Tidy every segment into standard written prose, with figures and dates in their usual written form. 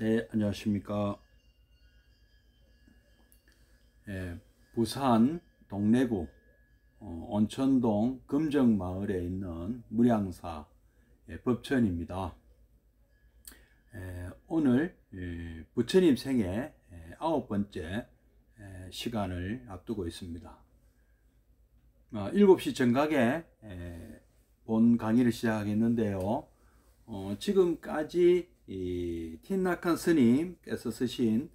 네, 안녕하십니까. 부산 동래구 온천동 금정마을에 있는 무량사 법천입니다. 오늘 부처님 생애 9번째 시간을 앞두고 있습니다. 7시 정각에 본 강의를 시작하겠는데요. 지금까지 틴나칸 스님께서 쓰신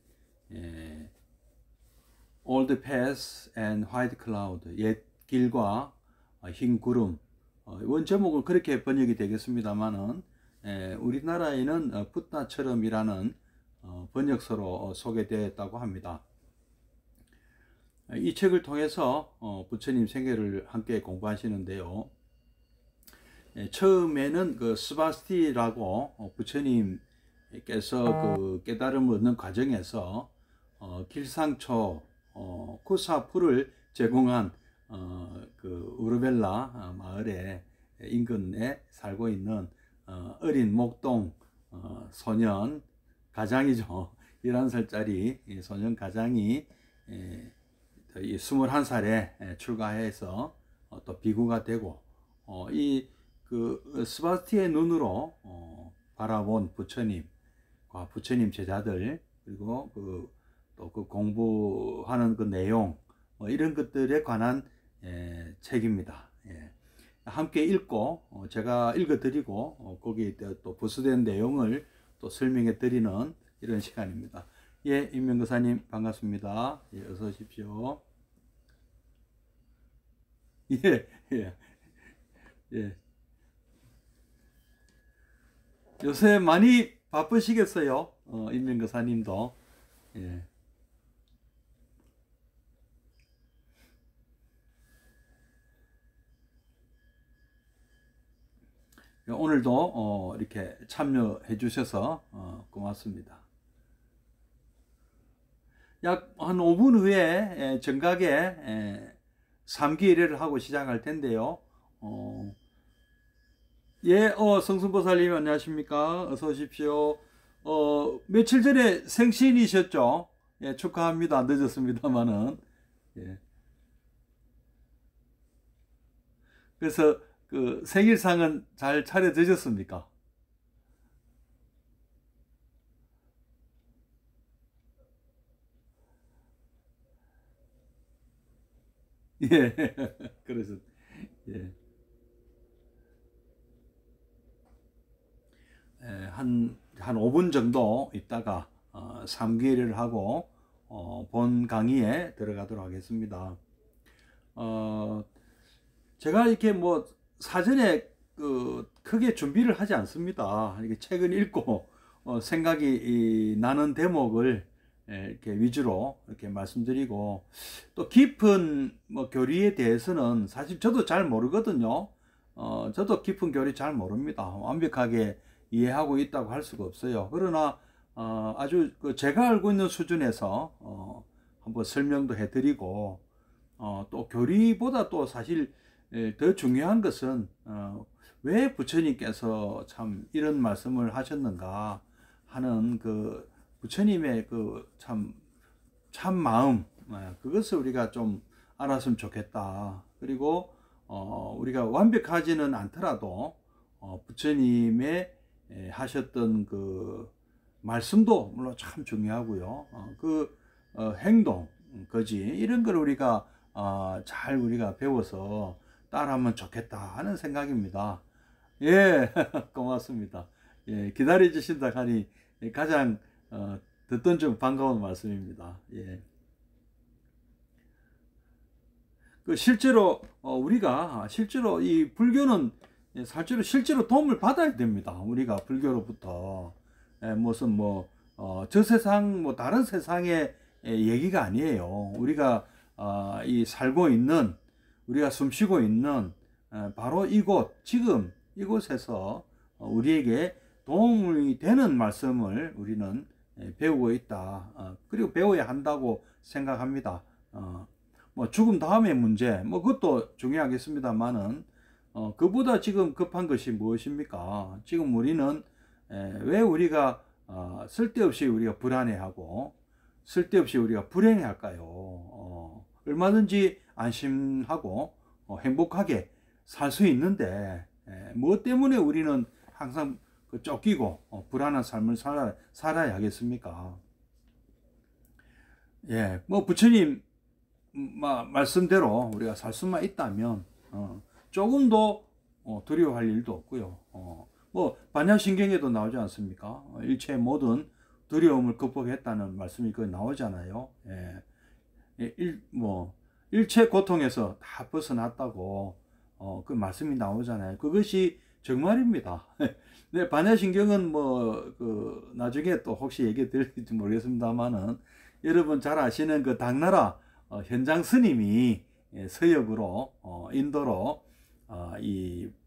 Old Path and White Cloud, 옛 길과 흰 구름, 원제목은 그렇게 번역이 되겠습니다만은 우리나라에는 붓나처럼이라는 번역서로 소개되었다고 합니다. 이 책을 통해서 부처님 생애를 함께 공부하시는데요. 처음에는 그 스바스티라고 부처님께서 그 깨달음을 얻는 과정에서 길상초 쿠사풀을 제공한 그 우르벨라 마을의 인근에 살고 있는 어린 목동 소년 가장이죠. 11살짜리 소년 가장이 21살에 출가해서 또 비구가 되고 이 그 스바스티의 눈으로 바라본 부처님과 부처님 제자들, 그리고 또 그 공부하는 그 내용, 이런 것들에 관한 책입니다. 함께 읽고 제가 읽어드리고 거기에 또 부수된 내용을 또 설명해 드리는 이런 시간입니다. 예, 임명거사님 반갑습니다. 예, 어서 오십시오. 예, 예, 예. 요새 많이 바쁘시겠어요, 임명거사님도. 예. 오늘도 이렇게 참여해 주셔서 고맙습니다. 약 한 5분 후에 정각에 3기례를 하고 시작할 텐데요. 예, 성승보살님 안녕하십니까? 어서 오십시오. 며칠 전에 생신이셨죠? 예, 축하합니다. 늦었습니다만은. 예. 그래서 그 생일상은 잘 차려 드셨습니까? 예, 그래서 예. 한 5분 정도 있다가 3기회를 하고 본 강의에 들어가도록 하겠습니다. 제가 이렇게 뭐 사전에 크게 준비를 하지 않습니다. 이렇게 책을 읽고 생각이 나는 대목을 이렇게 위주로 이렇게 말씀드리고, 또 깊은 뭐 교리에 대해서는 사실 저도 잘 모르거든요. 저도 깊은 교리 잘 모릅니다. 완벽하게 이해하고 있다고 할 수가 없어요. 그러나 아주 제가 알고 있는 수준에서 한번 설명도 해드리고, 또 교리보다 또 사실 더 중요한 것은 왜 부처님께서 참 이런 말씀을 하셨는가 하는 그 부처님의 그 참 마음, 그것을 우리가 좀 알았으면 좋겠다. 그리고 우리가 완벽하지는 않더라도 부처님의 하셨던 그 말씀도 물론 참 중요하고요. 행동, 거지, 이런 걸 우리가 잘 우리가 배워서 따라하면 좋겠다 하는 생각입니다. 예, 고맙습니다. 예, 기다려 주신다 하니 가장 듣던 중 반가운 말씀입니다. 예. 실제로 우리가 실제로 이 불교는 실제로 도움을 받아야 됩니다. 우리가 불교로부터 무슨 뭐 저 세상 뭐 다른 세상의 얘기가 아니에요. 우리가 이 살고 있는, 우리가 숨쉬고 있는 바로 이곳, 지금 이곳에서 우리에게 도움이 되는 말씀을 우리는 배우고 있다. 그리고 배워야 한다고 생각합니다. 뭐 죽음 다음의 문제, 뭐 그것도 중요하겠습니다만은 그보다 지금 급한 것이 무엇입니까? 지금 우리는 왜 우리가 쓸데없이 우리가 불안해하고 쓸데없이 우리가 불행해할까요? 얼마든지 안심하고 행복하게 살 수 있는데 무엇 때문에 우리는 항상 쫓기고 불안한 삶을 살아야 하겠습니까? 예, 뭐 부처님 말씀대로 우리가 살 수만 있다면 조금도 두려워할 일도 없고요. 뭐 반야신경에도 나오지 않습니까? 일체 모든 두려움을 극복했다는 말씀이 거기 나오잖아요. 예. 일체 고통에서 다 벗어났다고 그 말씀이 나오잖아요. 그것이 정말입니다. 네, 반야신경은 나중에 또 혹시 얘기 드릴지 모르겠습니다만은 여러분 잘 아시는 그 당나라 현장 스님이 서역으로 인도로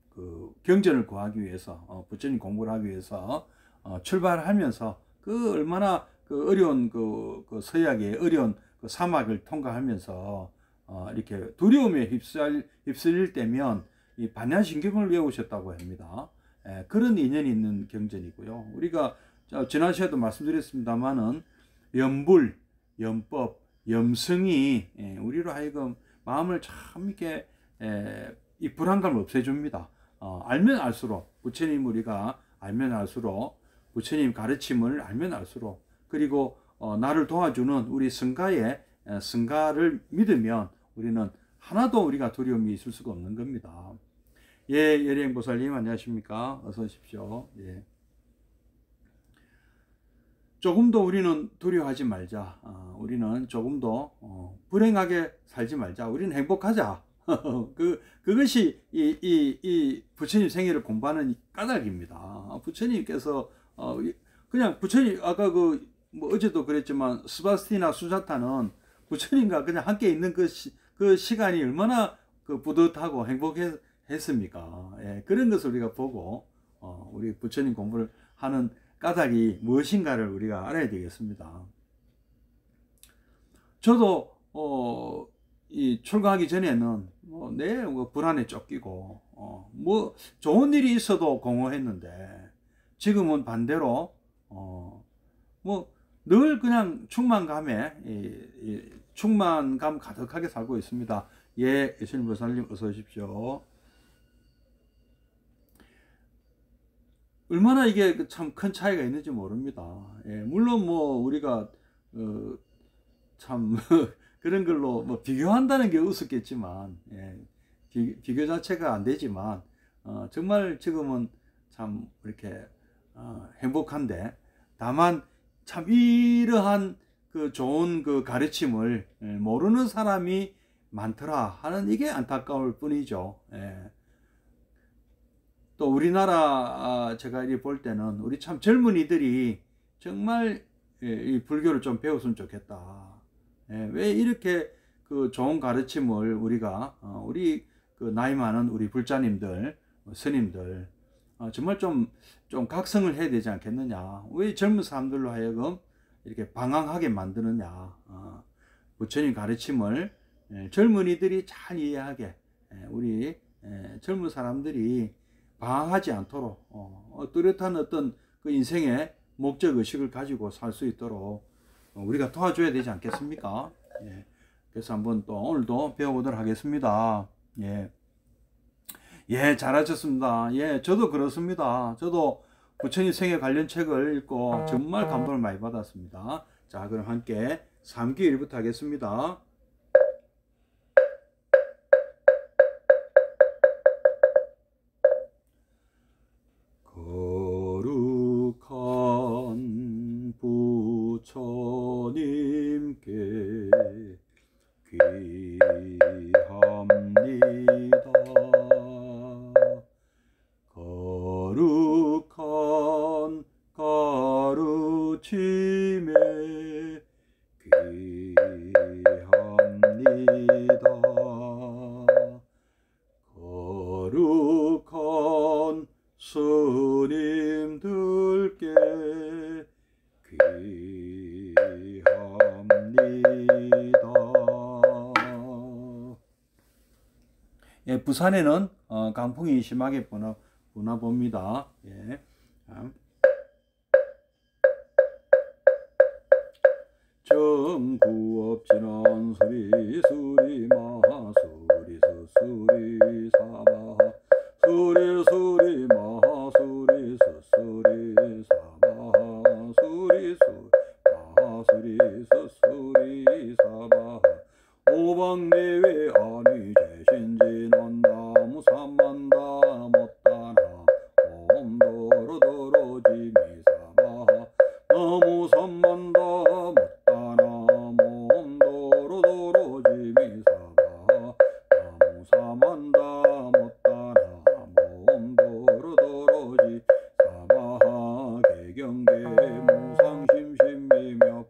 그 경전을 구하기 위해서 부처님 공부를 하기 위해서 출발하면서 그 얼마나 그 어려운 그 서약의 어려운 그 사막을 통과하면서 이렇게 두려움에 휩쓸릴 때면 이 반야신경을 외우셨다고 합니다. 그런 인연이 있는 경전이고요. 우리가 지난 시간에도 말씀드렸습니다만은 염불, 염법, 염승이 우리로 하여금 마음을 참 이렇게 이 불안감을 없애줍니다. 알면 알수록 부처님 우리가 알면 알수록 부처님 가르침을 알면 알수록 그리고 나를 도와주는 우리 성가를 믿으면 우리는 하나도 우리가 두려움이 있을 수가 없는 겁니다. 예, 예리행보살님 안녕하십니까? 어서 오십시오. 예. 조금도 우리는 두려워하지 말자. 우리는 조금도 불행하게 살지 말자. 우리는 행복하자. 그것이 이 부처님 생애를 공부하는 까닭입니다. 부처님께서 그냥 부처님 아까 어제도 그랬지만 스바스티나 수자타는 부처님과 그냥 함께 있는 그 시간이 얼마나 뿌듯하고 행복했습니까? 예, 그런 것을 우리가 보고 우리 부처님 공부를 하는 까닭이 무엇인가를 우리가 알아야 되겠습니다. 저도 이 출가하기 전에는 불안에 쫓기고 좋은 일이 있어도 공허했는데 지금은 반대로 늘 그냥 충만감 가득하게 살고 있습니다. 예, 예수님보살님 어서 오십시오. 얼마나 이게 참 큰 차이가 있는지 모릅니다. 예, 물론 우리가 참 그런 걸로 비교한다는 게 우습겠지만 비교 자체가 안 되지만 정말 지금은 참 이렇게 행복한데 다만 참 이러한 그 좋은 그 가르침을 모르는 사람이 많더라 하는 이게 안타까울 뿐이죠. 예. 또 우리나라 제가 볼 때는 우리 참 젊은이들이 정말 이 불교를 좀 배웠으면 좋겠다. 왜 이렇게 그 좋은 가르침을 우리가 우리 그 나이 많은 우리 불자님들 스님들 정말 좀 각성을 해야 되지 않겠느냐. 왜 젊은 사람들로 하여금 이렇게 방황하게 만드느냐. 부처님 가르침을 젊은이들이 잘 이해하게 우리 젊은 사람들이 방황하지 않도록 뚜렷한 어떤 그 인생의 목적 의식을 가지고 살 수 있도록 우리가 도와줘야 되지 않겠습니까? 예. 그래서 한번 또 오늘도 배워보도록 하겠습니다. 예. 예, 잘하셨습니다. 예, 저도 그렇습니다. 저도 부처님 생애 관련 책을 읽고 정말 감동을 많이 받았습니다. 자, 그럼 함께 3기 1부터 하겠습니다. 거룩한 부처님께 귀합니다. 거룩한 가르침에 귀합니다. 거룩한 스님들께 귀합니다. 예, 부산에는 강풍이 심하게 부나 봅니다. 예. 정구 없지는 수리 수리 마수리 수수리 사마 수리 수리 마수리 수수리 사마 수리 수 마수리 수수리 사마 오방내외 아니 제신지는 나무 삼만다 못다나 옴도로도로 지미사마 나무 삼만다 못다나 옴도로도로 지미사마 나무 삼만다 못다나 옴도로도로 지사마 개경계 무상심심미묘법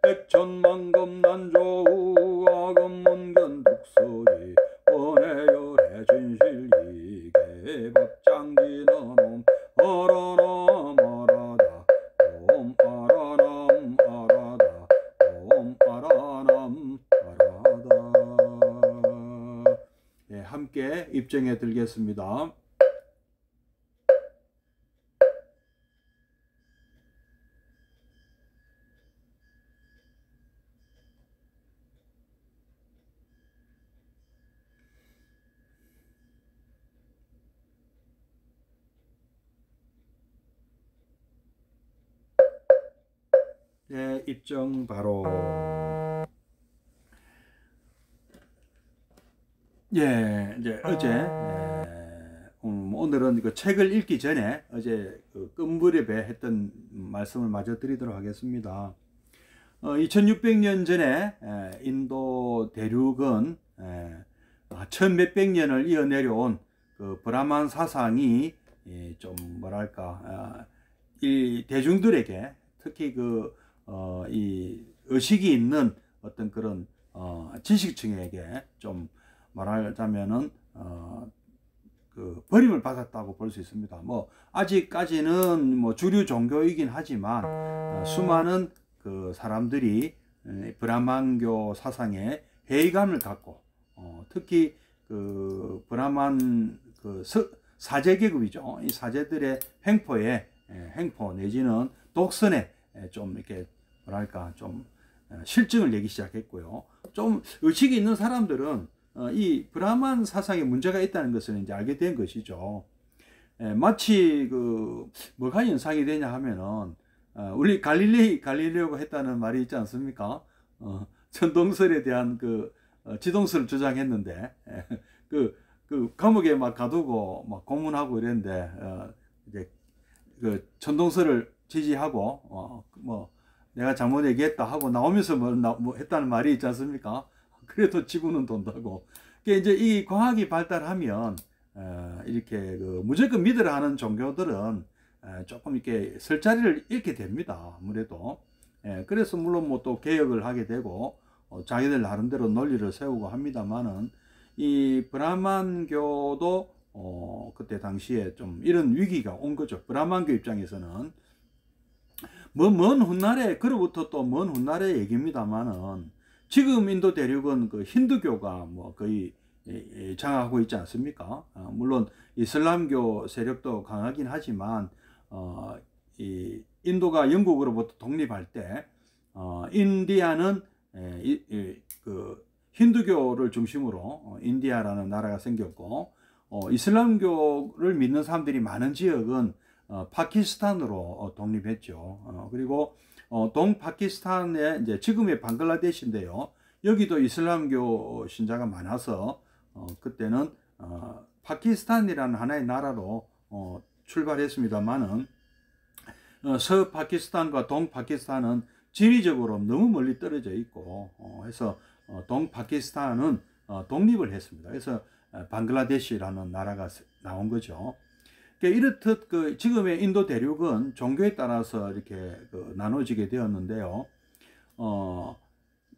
백천만금 난조우 아금문견 독소리 원해열해 진실이계 법장지는 옴 아라남 아라다 옴 아라남 아라다 옴 아라남 아라다. 예, 함께 입증해 드리겠습니다. 예, 입증 바로. 예, 이제 어제 오늘은 그 책을 읽기 전에 어제 그 끝무렵에 했던 말씀을 마저 드리도록 하겠습니다. 2600년 전에 인도 대륙은 1000몇백 년을 이어 내려온 그 브라만 사상이 좀 뭐랄까 이 대중들에게 특히 이 의식이 있는 어떤 그런 지식층에게 좀 말하자면은 그 버림을 받았다고 볼 수 있습니다. 뭐 아직까지는 뭐 주류 종교이긴 하지만 수많은 그 사람들이 브라만교 사상에 회의감을 갖고 특히 그 브라만 그 사제 계급이죠. 이 사제들의 횡포 내지는 독선에 좀 이렇게 뭐랄까 좀 실증을 내기 시작했고요. 좀 의식이 있는 사람들은 이 브라만 사상에 문제가 있다는 것을 이제 알게 된 것이죠. 마치 뭐가 연상이 되냐 하면은 우리 갈릴레오가 했다는 말이 있지 않습니까? 천동설에 대한 지동설을 주장했는데 감옥에 막 가두고 막 고문하고 이랬는데 이제 천동설을 지지하고 뭐 내가 잘못 얘기했다 하고 나오면서 뭐 했다는 말이 있지 않습니까? 그래도 지구는 돈다고. 이제 이 과학이 발달하면 이렇게 무조건 믿으라 하는 종교들은 조금 이렇게 설 자리를 잃게 됩니다. 아무래도. 그래서 물론 뭐 또 개혁을 하게 되고 자기들 나름대로 논리를 세우고 합니다만은 이 브라만교도 그때 당시에 좀 이런 위기가 온 거죠. 브라만교 입장에서는 먼 훗날에, 그로부터 또 먼 훗날의 얘기입니다만은 지금 인도 대륙은 그 힌두교가 뭐 거의 장악하고 있지 않습니까? 물론 이슬람교 세력도 강하긴 하지만 이 인도가 영국으로부터 독립할 때 인디아는 그 힌두교를 중심으로 인디아라는 나라가 생겼고 이슬람교를 믿는 사람들이 많은 지역은 파키스탄으로 독립했죠. 그리고 동파키스탄의 이제 지금의 방글라데시인데요. 여기도 이슬람교 신자가 많아서 그때는 파키스탄이라는 하나의 나라로 출발했습니다만은 서파키스탄과 동파키스탄은 지리적으로 너무 멀리 떨어져 있고 해서 동파키스탄은 독립을 했습니다. 그래서 방글라데시라는 나라가 나온 거죠. 이렇듯 지금의 인도 대륙은 종교에 따라서 이렇게 나눠지게 되었는데요.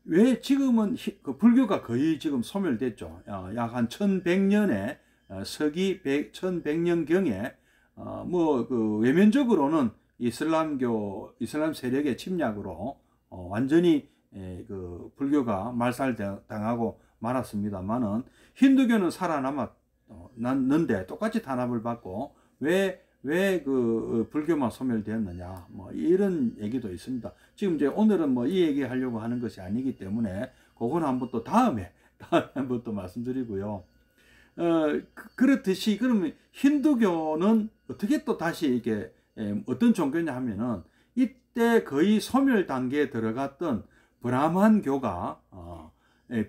왜 지금은 불교가 거의 지금 소멸됐죠. 약 한 1100년에 서기 1100년경에 외면적으로는 이슬람 세력의 침략으로 완전히 불교가 말살당하고 말았습니다만은 힌두교는 살아남았는데 똑같이 탄압을 받고 왜 왜 그 불교만 소멸되었느냐, 뭐 이런 얘기도 있습니다. 지금 이제 오늘은 뭐 이 얘기 하려고 하는 것이 아니기 때문에 그거는 한번 또 다음에 한번 또 말씀드리고요. 그렇듯이 그러면 힌두교는 어떻게 또 다시 이게 어떤 종교냐 하면은 이때 거의 소멸 단계에 들어갔던 브라만교가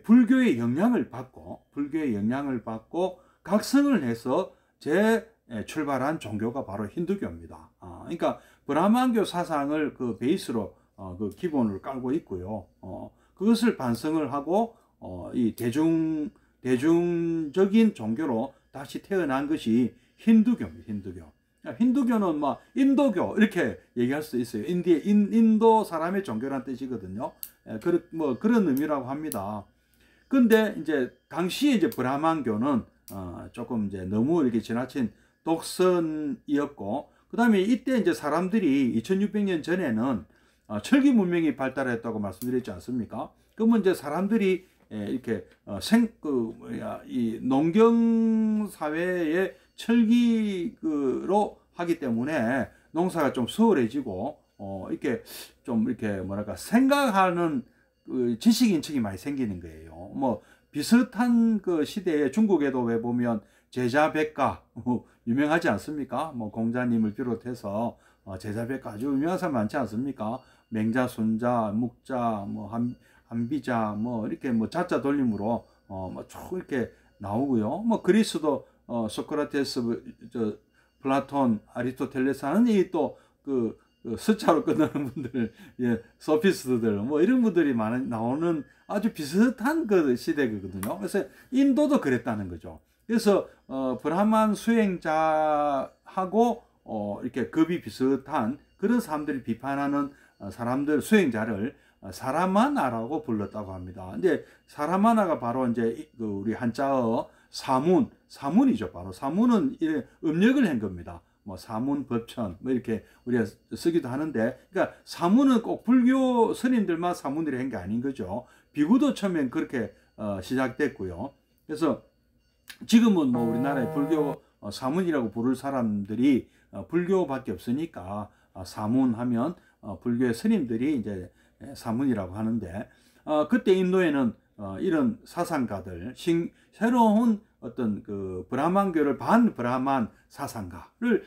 불교의 영향을 받고 각성을 해서 출발한 종교가 바로 힌두교입니다. 그러니까 브라만교 사상을 그 베이스로 그 기본을 깔고 있고요. 그것을 반성을 하고 이 대중적인 종교로 다시 태어난 것이 힌두교입니다. 힌두교는 뭐 인도교 이렇게 얘기할 수 있어요. 인도 사람의 종교란 뜻이거든요. 뭐 그런 의미라고 합니다. 근데 이제 당시에 이제 브라만교는 조금 이제 너무 이렇게 지나친 독선이었고, 그 다음에 이때 이제 사람들이 2600년 전에는 철기 문명이 발달했다고 말씀드렸지 않습니까? 그러면 이제 사람들이 이렇게 이 농경 사회의 철기로 하기 때문에 농사가 좀 수월해지고 이렇게 좀 이렇게 뭐랄까 생각하는 그 지식인층이 많이 생기는 거예요. 뭐 비슷한 그 시대에 중국에도 왜 보면 제자백가 유명하지 않습니까? 뭐 공자님을 비롯해서 제자백가 아주 유명한 사람 많지 않습니까? 맹자, 순자, 묵자, 뭐 한비자, 뭐 이렇게 뭐 자자 돌림으로 뭐쭉 이렇게 나오고요. 뭐 그리스도 소크라테스, 플라톤, 아리스토텔레스 하는 이 또 그 서자로 끝나는 분들, 소피스트들 뭐 이런 분들이 나오는 아주 비슷한 그 시대거든요. 그래서 인도도 그랬다는 거죠. 그래서 브라만 수행자하고 이렇게 급이 비슷한 그런 사람들이 비판하는 사람들 수행자를 사라마나라고 불렀다고 합니다. 근데 사라마나가 바로 이제 그 우리 한자어 사문이죠. 바로 사문은 음력을 한 겁니다. 뭐 사문, 법천 뭐 이렇게 우리가 쓰기도 하는데, 그러니까 사문은 꼭 불교 스님들만 사문을 한 게 아닌 거죠. 비구도 처음엔 그렇게 시작됐고요. 그래서 지금은 뭐 우리나라의 불교 사문이라고 부를 사람들이 불교밖에 없으니까 사문하면 불교의 스님들이 이제 사문이라고 하는데, 그때 인도에는 이런 사상가들, 새로운 어떤 그 브라만교를 반브라만 사상가를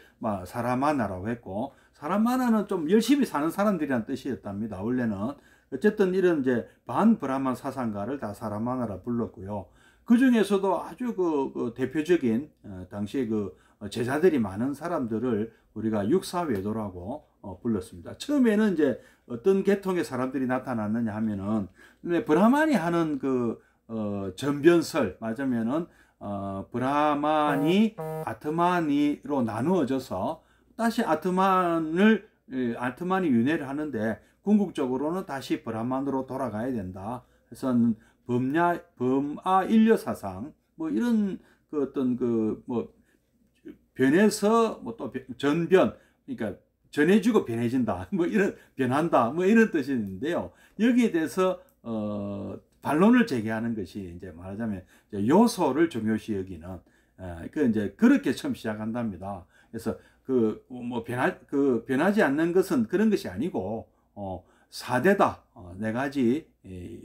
사라마나라고 했고, 사라마나는 좀 열심히 사는 사람들이란 뜻이었답니다. 원래는. 어쨌든 이런 이제 반브라만 사상가를 다 사라마나라 불렀고요. 그 중에서도 아주 그 대표적인 당시에 그 제자들이 많은 사람들을 우리가 육사외도라고 불렀습니다. 처음에는 이제 어떤 계통의 사람들이 나타났느냐 하면은 브라만이 하는 그 전변설, 맞으면은 브라만이 아트마니로 나누어져서 다시 아트만이 윤회를 하는데 궁극적으로는 다시 브라만으로 돌아가야 된다. 그래서 범아 인려 사상 뭐 이런 그 어떤 그 뭐 변해서 뭐 또 전변, 그러니까 전해지고 변해진다, 뭐 이런 변한다, 뭐 이런 뜻이 있는데요. 여기에 대해서 반론을 제기하는 것이 이제 말하자면 요소를 중요시 여기는 그 이제 그렇게 처음 시작한답니다. 그래서 뭐 변하지 않는 것은 그런 것이 아니고 4대다, 4가지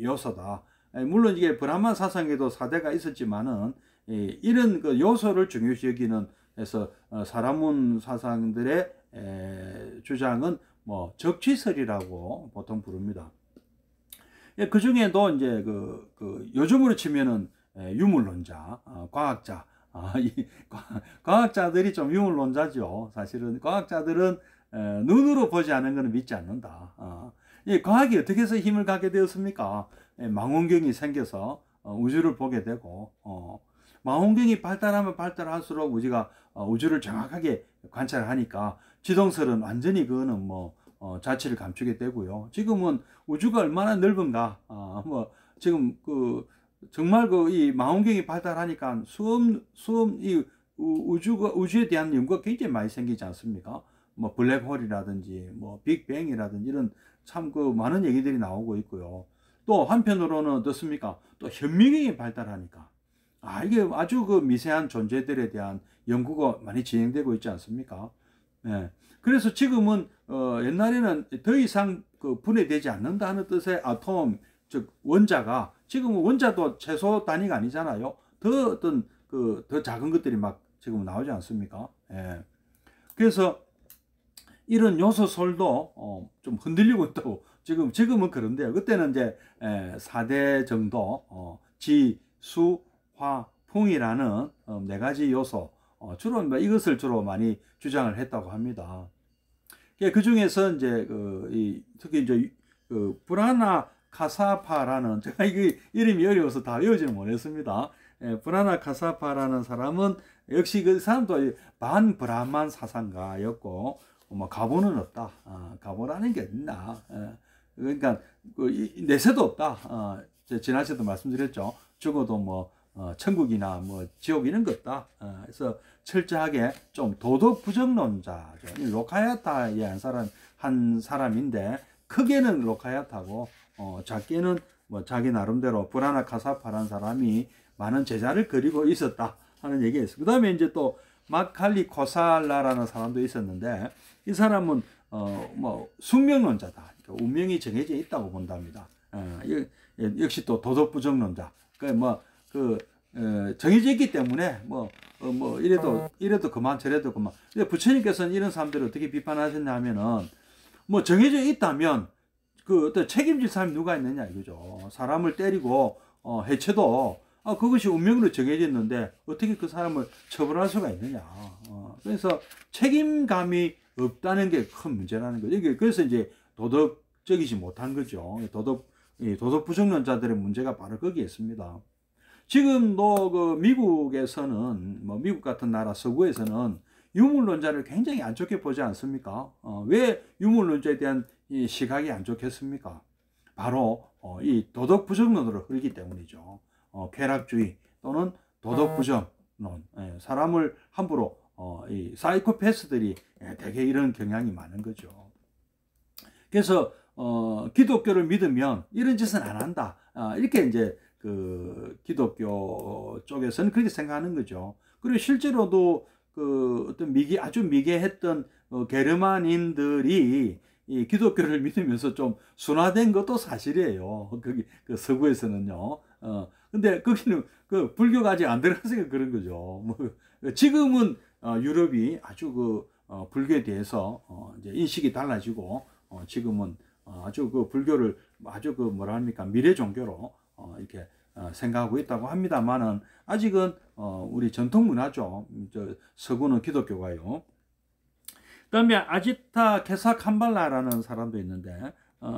요소다. 물론 이게 브라만 사상에도 4대가 있었지만은 이런 그 요소를 중요시 여기는 해서 사라문 사상들의 주장은 뭐 적취설이라고 보통 부릅니다. 그 중에도 이제 요즘으로 치면은 유물론자, 과학자, 과학자들이 좀 유물론자죠. 사실은 과학자들은 눈으로 보지 않은 것은 믿지 않는다. 과학이 어떻게 해서 힘을 갖게 되었습니까? 망원경이 생겨서 우주를 보게 되고, 망원경이 발달하면 발달할수록 우리가 우주를 정확하게 관찰하니까 지동설은 완전히 그거는 뭐 자취를 감추게 되고요. 지금은 우주가 얼마나 넓은가, 뭐 지금 정말 이 망원경이 발달하니까 이 우주에 대한 연구가 굉장히 많이 생기지 않습니까? 뭐 블랙홀이라든지 뭐 빅뱅이라든지 이런 참 많은 얘기들이 나오고 있고요. 또 한편으로는 어떻습니까? 또 현미경이 발달하니까 이게 아주 미세한 존재들에 대한 연구가 많이 진행되고 있지 않습니까? 예. 그래서 지금은 옛날에는 더 이상 그 분해되지 않는다 하는 뜻의 아톰, 즉 원자가 지금은 원자도 최소 단위가 아니잖아요. 더 어떤 그 더 작은 것들이 막 지금 나오지 않습니까? 예. 그래서 이런 요소설도 좀 흔들리고 있다고 지금은 그런데요. 그때는 이제 4대 정도 지, 수, 화, 풍이라는 네 가지 요소 주로 이것을 주로 많이 주장을 했다고 합니다. 그 중에서 이제 특히 이제 그 브라나 카사파라는 제가 이게 이름이 어려워서 다 외우지는 못했습니다. 브라나 카사파라는 사람은 역시 그 사람도 반브라만 사상가였고 뭐 가보는 없다. 가보라는 게 있나? 그러니까 내세도 없다. 지난 시간에도 말씀드렸죠. 죽어도 뭐 천국이나 뭐 지옥 이런 거 없다. 그래서 철저하게 좀 도덕 부정론자죠. 로카야타의 한 사람인데 크게는 로카야타고 작게는 뭐 자기 나름대로 브라나 카사파라는 사람이 많은 제자를 그리고 있었다 하는 얘기가 있어요. 그 다음에 이제 또 마칼리 코살라라는 사람도 있었는데 이 사람은 뭐 숙명론자다. 그러니까 운명이 정해져 있다고 본답니다. 역시 또 도덕 부정론자. 정해져 있기 때문에 이래도 그만 저래도 그만. 부처님께서는 이런 사람들을 어떻게 비판하셨냐면은 뭐 정해져 있다면 그 어떤 책임질 사람이 누가 있느냐 이거죠. 사람을 때리고 해쳐도 그것이 운명으로 정해져 있는데 어떻게 그 사람을 처벌할 수가 있느냐. 그래서 책임감이 없다는 게 큰 문제라는 거죠. 그래서 이제 도덕적이지 못한 거죠. 도덕 부정론자들의 문제가 바로 거기에 있습니다. 지금도 그 미국에서는 미국 같은 나라 서구에서는 유물론자를 굉장히 안 좋게 보지 않습니까? 왜 유물론자에 대한 이 시각이 안 좋겠습니까? 바로 이 도덕 부정론으로 흐르기 때문이죠. 쾌락주의 또는 도덕 부정론, 사람을 함부로 이 사이코패스들이 되게 이런 경향이 많은 거죠. 그래서 기독교를 믿으면 이런 짓은 안 한다. 이렇게 이제 그 기독교 쪽에서는 그렇게 생각하는 거죠. 그리고 실제로도 그 어떤 아주 미개했던 게르만인들이 이 기독교를 믿으면서 좀 순화된 것도 사실이에요. 거기 그 서구에서는요. 근데 거기는 그 불교가 아직 안 들어가서 그런 거죠. 지금은 유럽이 아주 그 불교에 대해서 이제 인식이 달라지고 지금은 아주 그 불교를 아주 그 뭐라 합니까 미래 종교로 이렇게 생각하고 있다고 합니다만은 아직은 우리 전통 문화죠. 서구는 기독교가요. 그다음에 아지타 케사 캄발라라는 사람도 있는데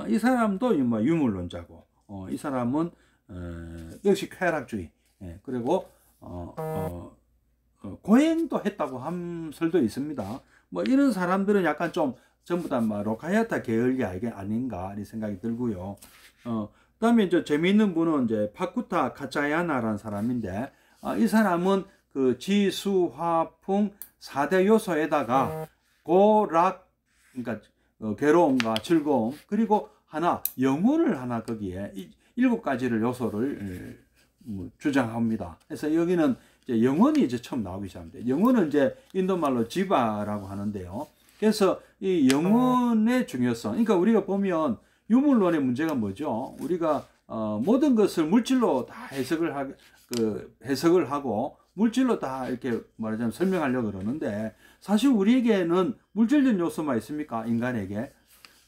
이 사람도 뭐 유물론자고 이 사람은 역시 쾌락주의 그리고 고행도 했다고 한 설도 있습니다. 뭐 이런 사람들은 약간 좀 전부 다 로카야타 계열이 아닌가 이 생각이 들고요. 그다음에 이제 재미있는 분은 이제 파쿠타 카차야나라는 사람인데 이 사람은 그 지수화풍 4대 요소에다가 고락 그러니까 괴로움과 즐거움 그리고 하나 영혼을 하나 거기에 7가지를 요소를 주장합니다. 그래서 여기는 이제 영혼이 이제 처음 나오기 시작합니다. 영혼은 이제 인도말로 지바라고 하는데요. 그래서 이 영혼의 중요성, 그러니까 우리가 보면 유물론의 문제가 뭐죠? 우리가 모든 것을 물질로 다 해석을 하고 물질로 다 이렇게 말하자면 설명하려고 그러는데 사실 우리에게는 물질적 요소만 있습니까? 인간에게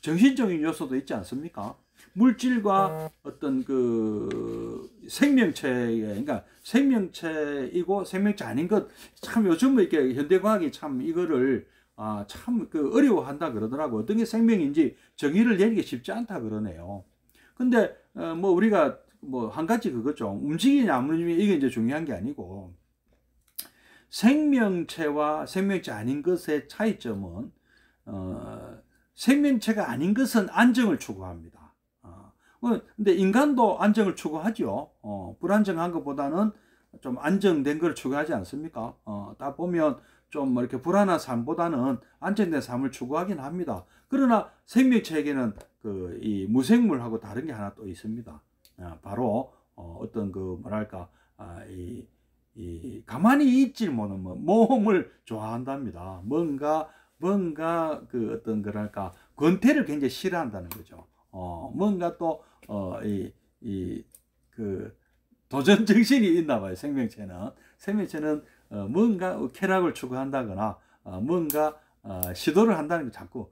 정신적인 요소도 있지 않습니까? 물질과 어떤 그 생명체의 그러니까 생명체이고 생명체 아닌 것 참 요즘 이렇게 현대과학이 참 이거를 참 그 어려워한다 그러더라고. 어떤 게 생명인지 정의를 내리기 쉽지 않다 그러네요. 근데 뭐 우리가 뭐 한 가지 그거죠. 움직이냐 안 움직이냐 이게 이제 중요한 게 아니고 생명체와 생명체 아닌 것의 차이점은 생명체가 아닌 것은 안정을 추구합니다. 근데 인간도 안정을 추구하죠. 불안정한 것보다는 좀 안정된 걸 추구하지 않습니까? 다 보면 좀 이렇게 불안한 삶보다는 안정된 삶을 추구하긴 합니다. 그러나 생명체에게는 이 무생물하고 다른 게 하나 또 있습니다. 바로 어떤 그 뭐랄까 가만히 있질 못하는 모험을 좋아한답니다. 뭔가 뭔가 그 어떤 거랄까 권태를 굉장히 싫어한다는 거죠. 뭔가 또 그 도전 정신이 있나 봐요. 생명체는 뭔가 쾌락을 추구한다거나 뭔가 시도를 한다는 거 자꾸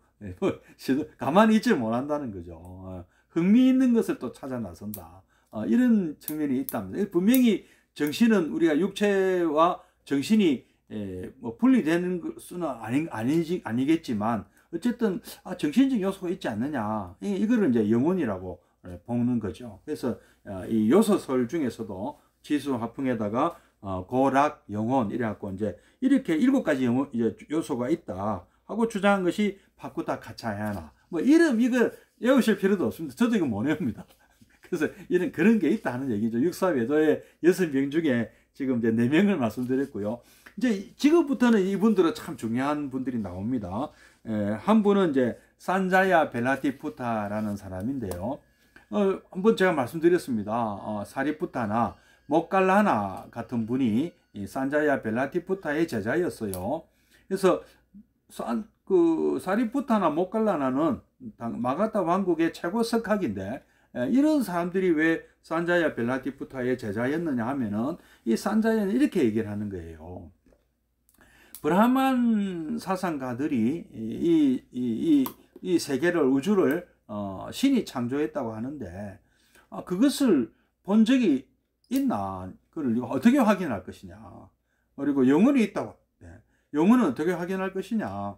가만히 있지 못한다는 거죠. 흥미있는 것을 또 찾아 나선다. 이런 측면이 있답니다. 분명히 정신은 우리가 육체와 정신이 뭐 분리되는 것은 아니겠지만 어쨌든 정신적 요소가 있지 않느냐, 이거를 이제 영혼이라고 보는 거죠. 그래서 이 요소설 중에서도 지수화풍에다가 고락, 영혼 이래갖고 이제 이렇게 7가지 요소가 있다 하고 주장한 것이 바꾸다 가차야나. 뭐 이름 이거 외우실 필요도 없습니다. 저도 이거 못 외웁니다. 그래서 이런 그런 게 있다 하는 얘기죠. 육사외도의 6명 중에 지금 이제 4명을 말씀드렸고요. 이제 지금부터는 이분들은 참 중요한 분들이 나옵니다. 한 분은 이제 산자야 벨라티푸타라는 사람인데요. 한번 제가 말씀드렸습니다. 사리푸타나 모칼라나 같은 분이 이 산자야 벨라티푸타의 제자였어요. 그래서 사리푸타나 모칼라나는 마가타 왕국의 최고 석학인데, 이런 사람들이 왜 산자야 벨라티푸타의 제자였느냐 하면은 이 산자야는 이렇게 얘기를 하는 거예요. 브라만 사상가들이 이 세계를, 우주를 신이 창조했다고 하는데 그것을 본 적이 있나? 그걸 어떻게 확인할 것이냐? 그리고 영혼이 있다고. 영혼은 어떻게 확인할 것이냐?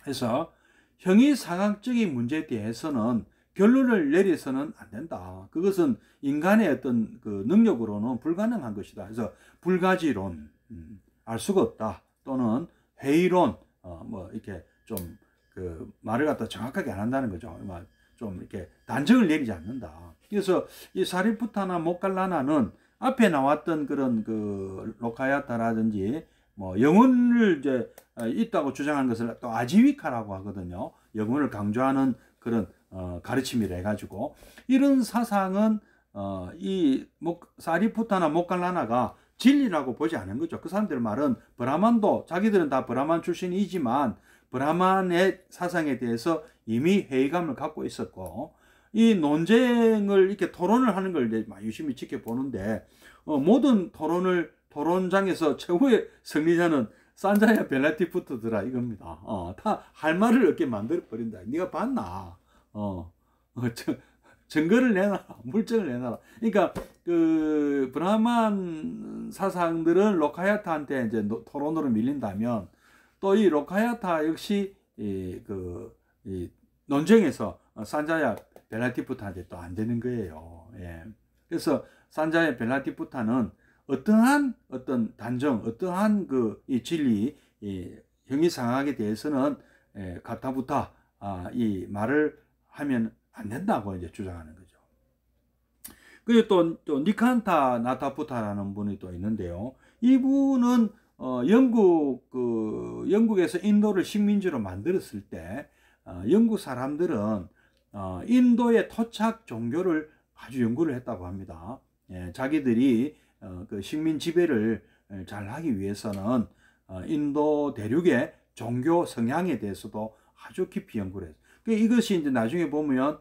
해서 형이상학적인 문제에 대해서는 결론을 내려서는 안 된다. 그것은 인간의 어떤 그 능력으로는 불가능한 것이다. 그래서 불가지론, 알 수가 없다. 또는 회의론, 뭐 이렇게 좀 그 말을 갖다 정확하게 안 한다는 거죠. 좀 이렇게 단정을 내리지 않는다. 그래서 이 사리푸타나 모칼라나는 앞에 나왔던 그런 그 로카야타라든지 뭐 영혼을 이제 있다고 주장한 것을 또 아지위카라고 하거든요. 영혼을 강조하는 그런 가르침이라 해가지고, 이런 사상은 이 사리푸타나 모칼라나가 진리라고 보지 않은 거죠. 그 사람들 말은 브라만도, 자기들은 다 브라만 출신이지만 브라만의 사상에 대해서 이미 회의감을 갖고 있었고, 이 논쟁을 이렇게 토론을 하는 걸 이제 유심히 지켜보는데, 모든 토론장에서 최고의 승리자는 산자야 벨라티푸트더라 이겁니다. 다 할 말을 얻게 만들어 버린다. 네가 봤나? 증거를 내놔라, 물증을 내놔라. 그러니까 그 브라만 사상들은 로카야타한테 이제 토론으로 밀린다면, 또 이 로카야타 역시 이 논쟁에서 산자야 벨라티푸타한테 또 안 되는 거예요. 예. 그래서 산자야 벨라티푸타는 어떠한 어떤 단정, 어떠한 이 진리, 형이상학에 대해서는 가타부타 이 말을 하면 안 된다고 이제 주장하는 거죠. 그리고 또 니칸타 나타푸타라는 분이 또 있는데요. 이분은 영국에서 인도를 식민지로 만들었을 때 영국 사람들은 인도의 토착 종교를 아주 연구를 했다고 합니다. 자기들이 그 식민 지배를 잘 하기 위해서는 인도 대륙의 종교 성향에 대해서도 아주 깊이 연구를 했어요. 이것이 이제 나중에 보면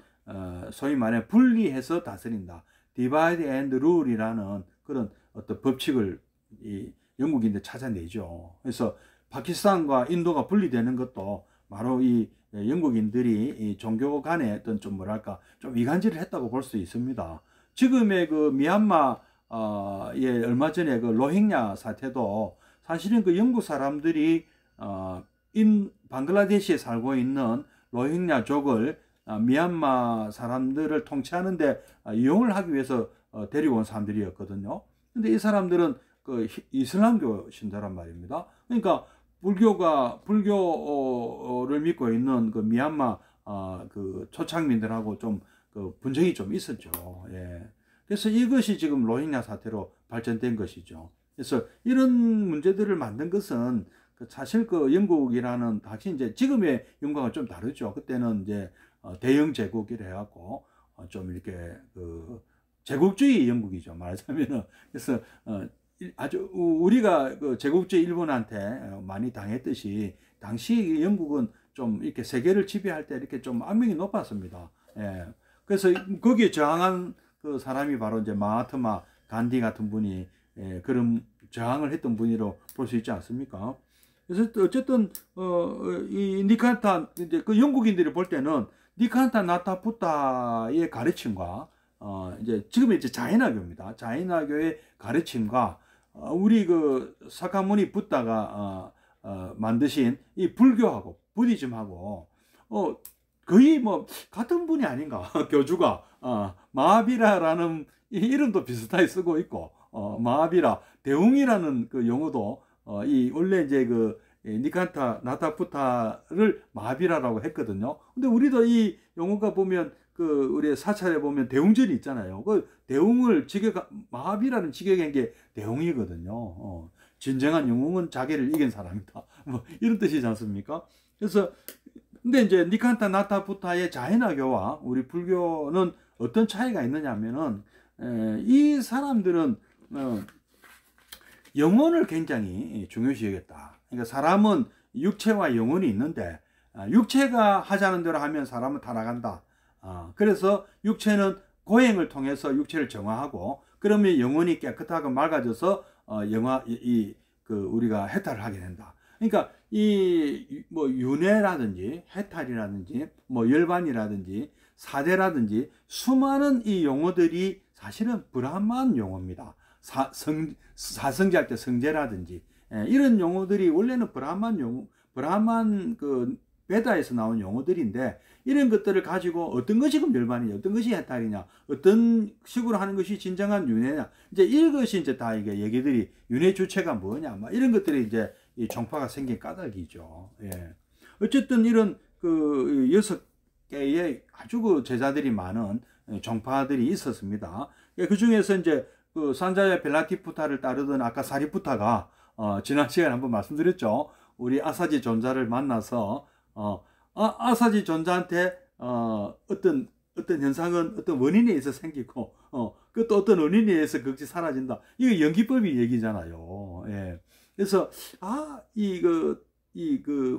소위 말해 분리해서 다스린다, 디바이드 앤드 룰이라는 그런 어떤 법칙을 이 영국인들 찾아내죠. 그래서 파키스탄과 인도가 분리되는 것도 바로 이 영국인들이 이 종교 간에 어떤 좀 뭐랄까 좀 이간질을 했다고 볼 수 있습니다. 지금의 그 미얀마 얼마 전에 그 로힝야 사태도 사실은 그 영국 사람들이 방글라데시에 살고 있는 로힝야족을 미얀마 사람들을 통치하는데 이용을 하기 위해서 데리고 온 사람들이었거든요. 근데 이 사람들은 그 이슬람교 신자란 말입니다. 그러니까 불교를 믿고 있는 그 미얀마 그 초창민들하고 좀 그 분쟁이 좀 있었죠. 예. 그래서 이것이 지금 로힝야 사태로 발전된 것이죠. 그래서 이런 문제들을 만든 것은 사실 그 영국이라는, 당시 이제 지금의 영국과 좀 다르죠. 그때는 이제 대영 제국이라 해갖고 좀 이렇게 그 제국주의 영국이죠, 말하자면은. 그래서 아주 우리가 그 제국주의 일본한테 많이 당했듯이 당시 영국은 좀 이렇게 세계를 지배할 때 이렇게 좀 악명이 높았습니다. 예. 그래서 거기에 저항한 그 사람이 바로 이제 마하트마 간디 같은 분이 그런 저항을 했던 분이라고 볼 수 있지 않습니까? 그래서 어쨌든 이 니칸타 이제 그 영국인들이 볼 때는 니칸타 나타푸타의 가르침과 이제 지금은 이제 자이나교입니다. 자이나교의 가르침과 우리 그 사카모니 붓다가 만드신 이 불교하고 부디즘하고 거의 뭐 같은 분이 아닌가. 교주가 마하비라라는 이 이름도 비슷하게 쓰고 있고 마하비라 대웅이라는 그 용어도 이 원래 이제 그 니칸타 나타푸타를 마하비라라고 했거든요. 근데 우리도 이 용어가 보면 그 우리 사찰에 보면 대웅전이 있잖아요. 그 대웅을 마하비라는 직역한 게 대웅이거든요. 진정한 영웅은 자기를 이긴 사람이다. 뭐 이런 뜻이지 않습니까? 그래서 근데 이제 니칸타 나타푸타의 자이나교와 우리 불교는 어떤 차이가 있느냐 하면은 이 사람들은 영혼을 굉장히 중요시 여겼다. 그러니까 사람은 육체와 영혼이 있는데 육체가 하자는 대로 하면 사람은 타락한다. 그래서 육체는 고행을 통해서 육체를 정화하고 그러면 영혼이 깨끗하고 맑아져서 우리가 해탈을 하게 된다. 그러니까 이 뭐 윤회라든지 해탈이라든지 뭐 열반이라든지 사대라든지 수많은 이 용어들이 사실은 브라만 용어입니다. 사성제할 때 성제라든지 이런 용어들이 원래는 브라만 그 베다에서 나온 용어들인데 이런 것들을 가지고 어떤 것이 그럼 열반이냐, 어떤 것이 해탈이냐, 어떤 식으로 하는 것이 진정한 윤회냐, 이제 이것이 이제 다 이게 얘기들이 윤회 주체가 뭐냐, 막 이런 것들이 이제 이 종파가 생긴 까닭이죠. 예. 어쨌든 이런 그 6개의 아주 그 제자들이 많은 종파들이 있었습니다. 그 중에서 이제 그 산자야 벨라티푸타를 따르던 아까 사리푸타가 지난 시간에 한번 말씀드렸죠. 우리 아사지 존자를 만나서 아사지 존자한테 어떤 현상은 어떤 원인에 의해서 생기고 또 어떤 원인에 의해서 그것이 사라진다. 이거 연기법이 얘기잖아요. 예. 그래서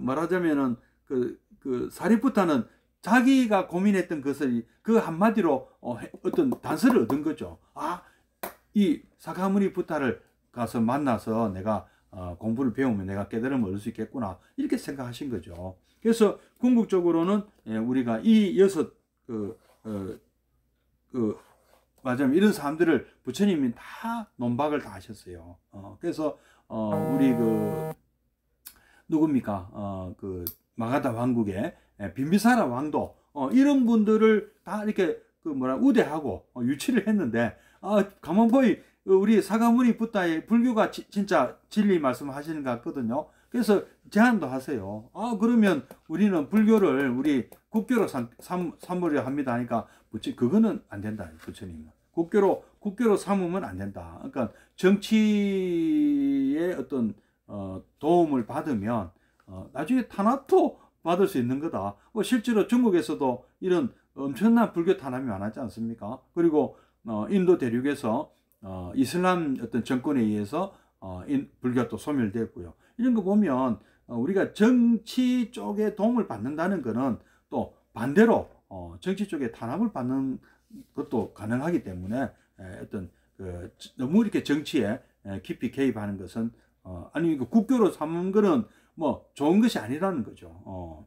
말하자면은 그 사리푸타는 자기가 고민했던 것을 그 한마디로 어떤 단서를 얻은 거죠. 이 사카무니 푸타를 가서 만나서 내가 공부를 배우면 내가 깨달음을 얻을 수 있겠구나 이렇게 생각하신 거죠. 그래서 궁극적으로는 우리가 이 6 맞아요. 이런 사람들을 부처님이 다 논박을 다 하셨어요. 그래서 우리 누굽니까? 그 마가다 왕국의 빈비사라 왕도 이런 분들을 다 이렇게 우대하고 유치를 했는데 가만 보이 우리 사가모니 붓다의 불교가 진짜 진리 말씀하시는 것 같거든요. 그래서 제안도 하세요. 그러면 우리는 불교를 우리 국교로 삼으려 합니다 하니까 그거는 안 된다. 부처님은 국교로 삼으면 안 된다. 그러니까 정치의 어떤 도움을 받으면 나중에 탄압도 받을 수 있는 거다. 실제로 중국에서도 이런 엄청난 불교 탄압이 많았지 않습니까? 그리고 인도 대륙에서 이슬람 어떤 정권에 의해서 불교가 소멸됐고요. 이런 거 보면 우리가 정치 쪽에 도움을 받는다는 거는 또 반대로 정치 쪽에 탄압을 받는 것도 가능하기 때문에 어떤 너무 이렇게 정치에 깊이 개입하는 것은 아니 국교로 삼는 거는 뭐 좋은 것이 아니라는 거죠.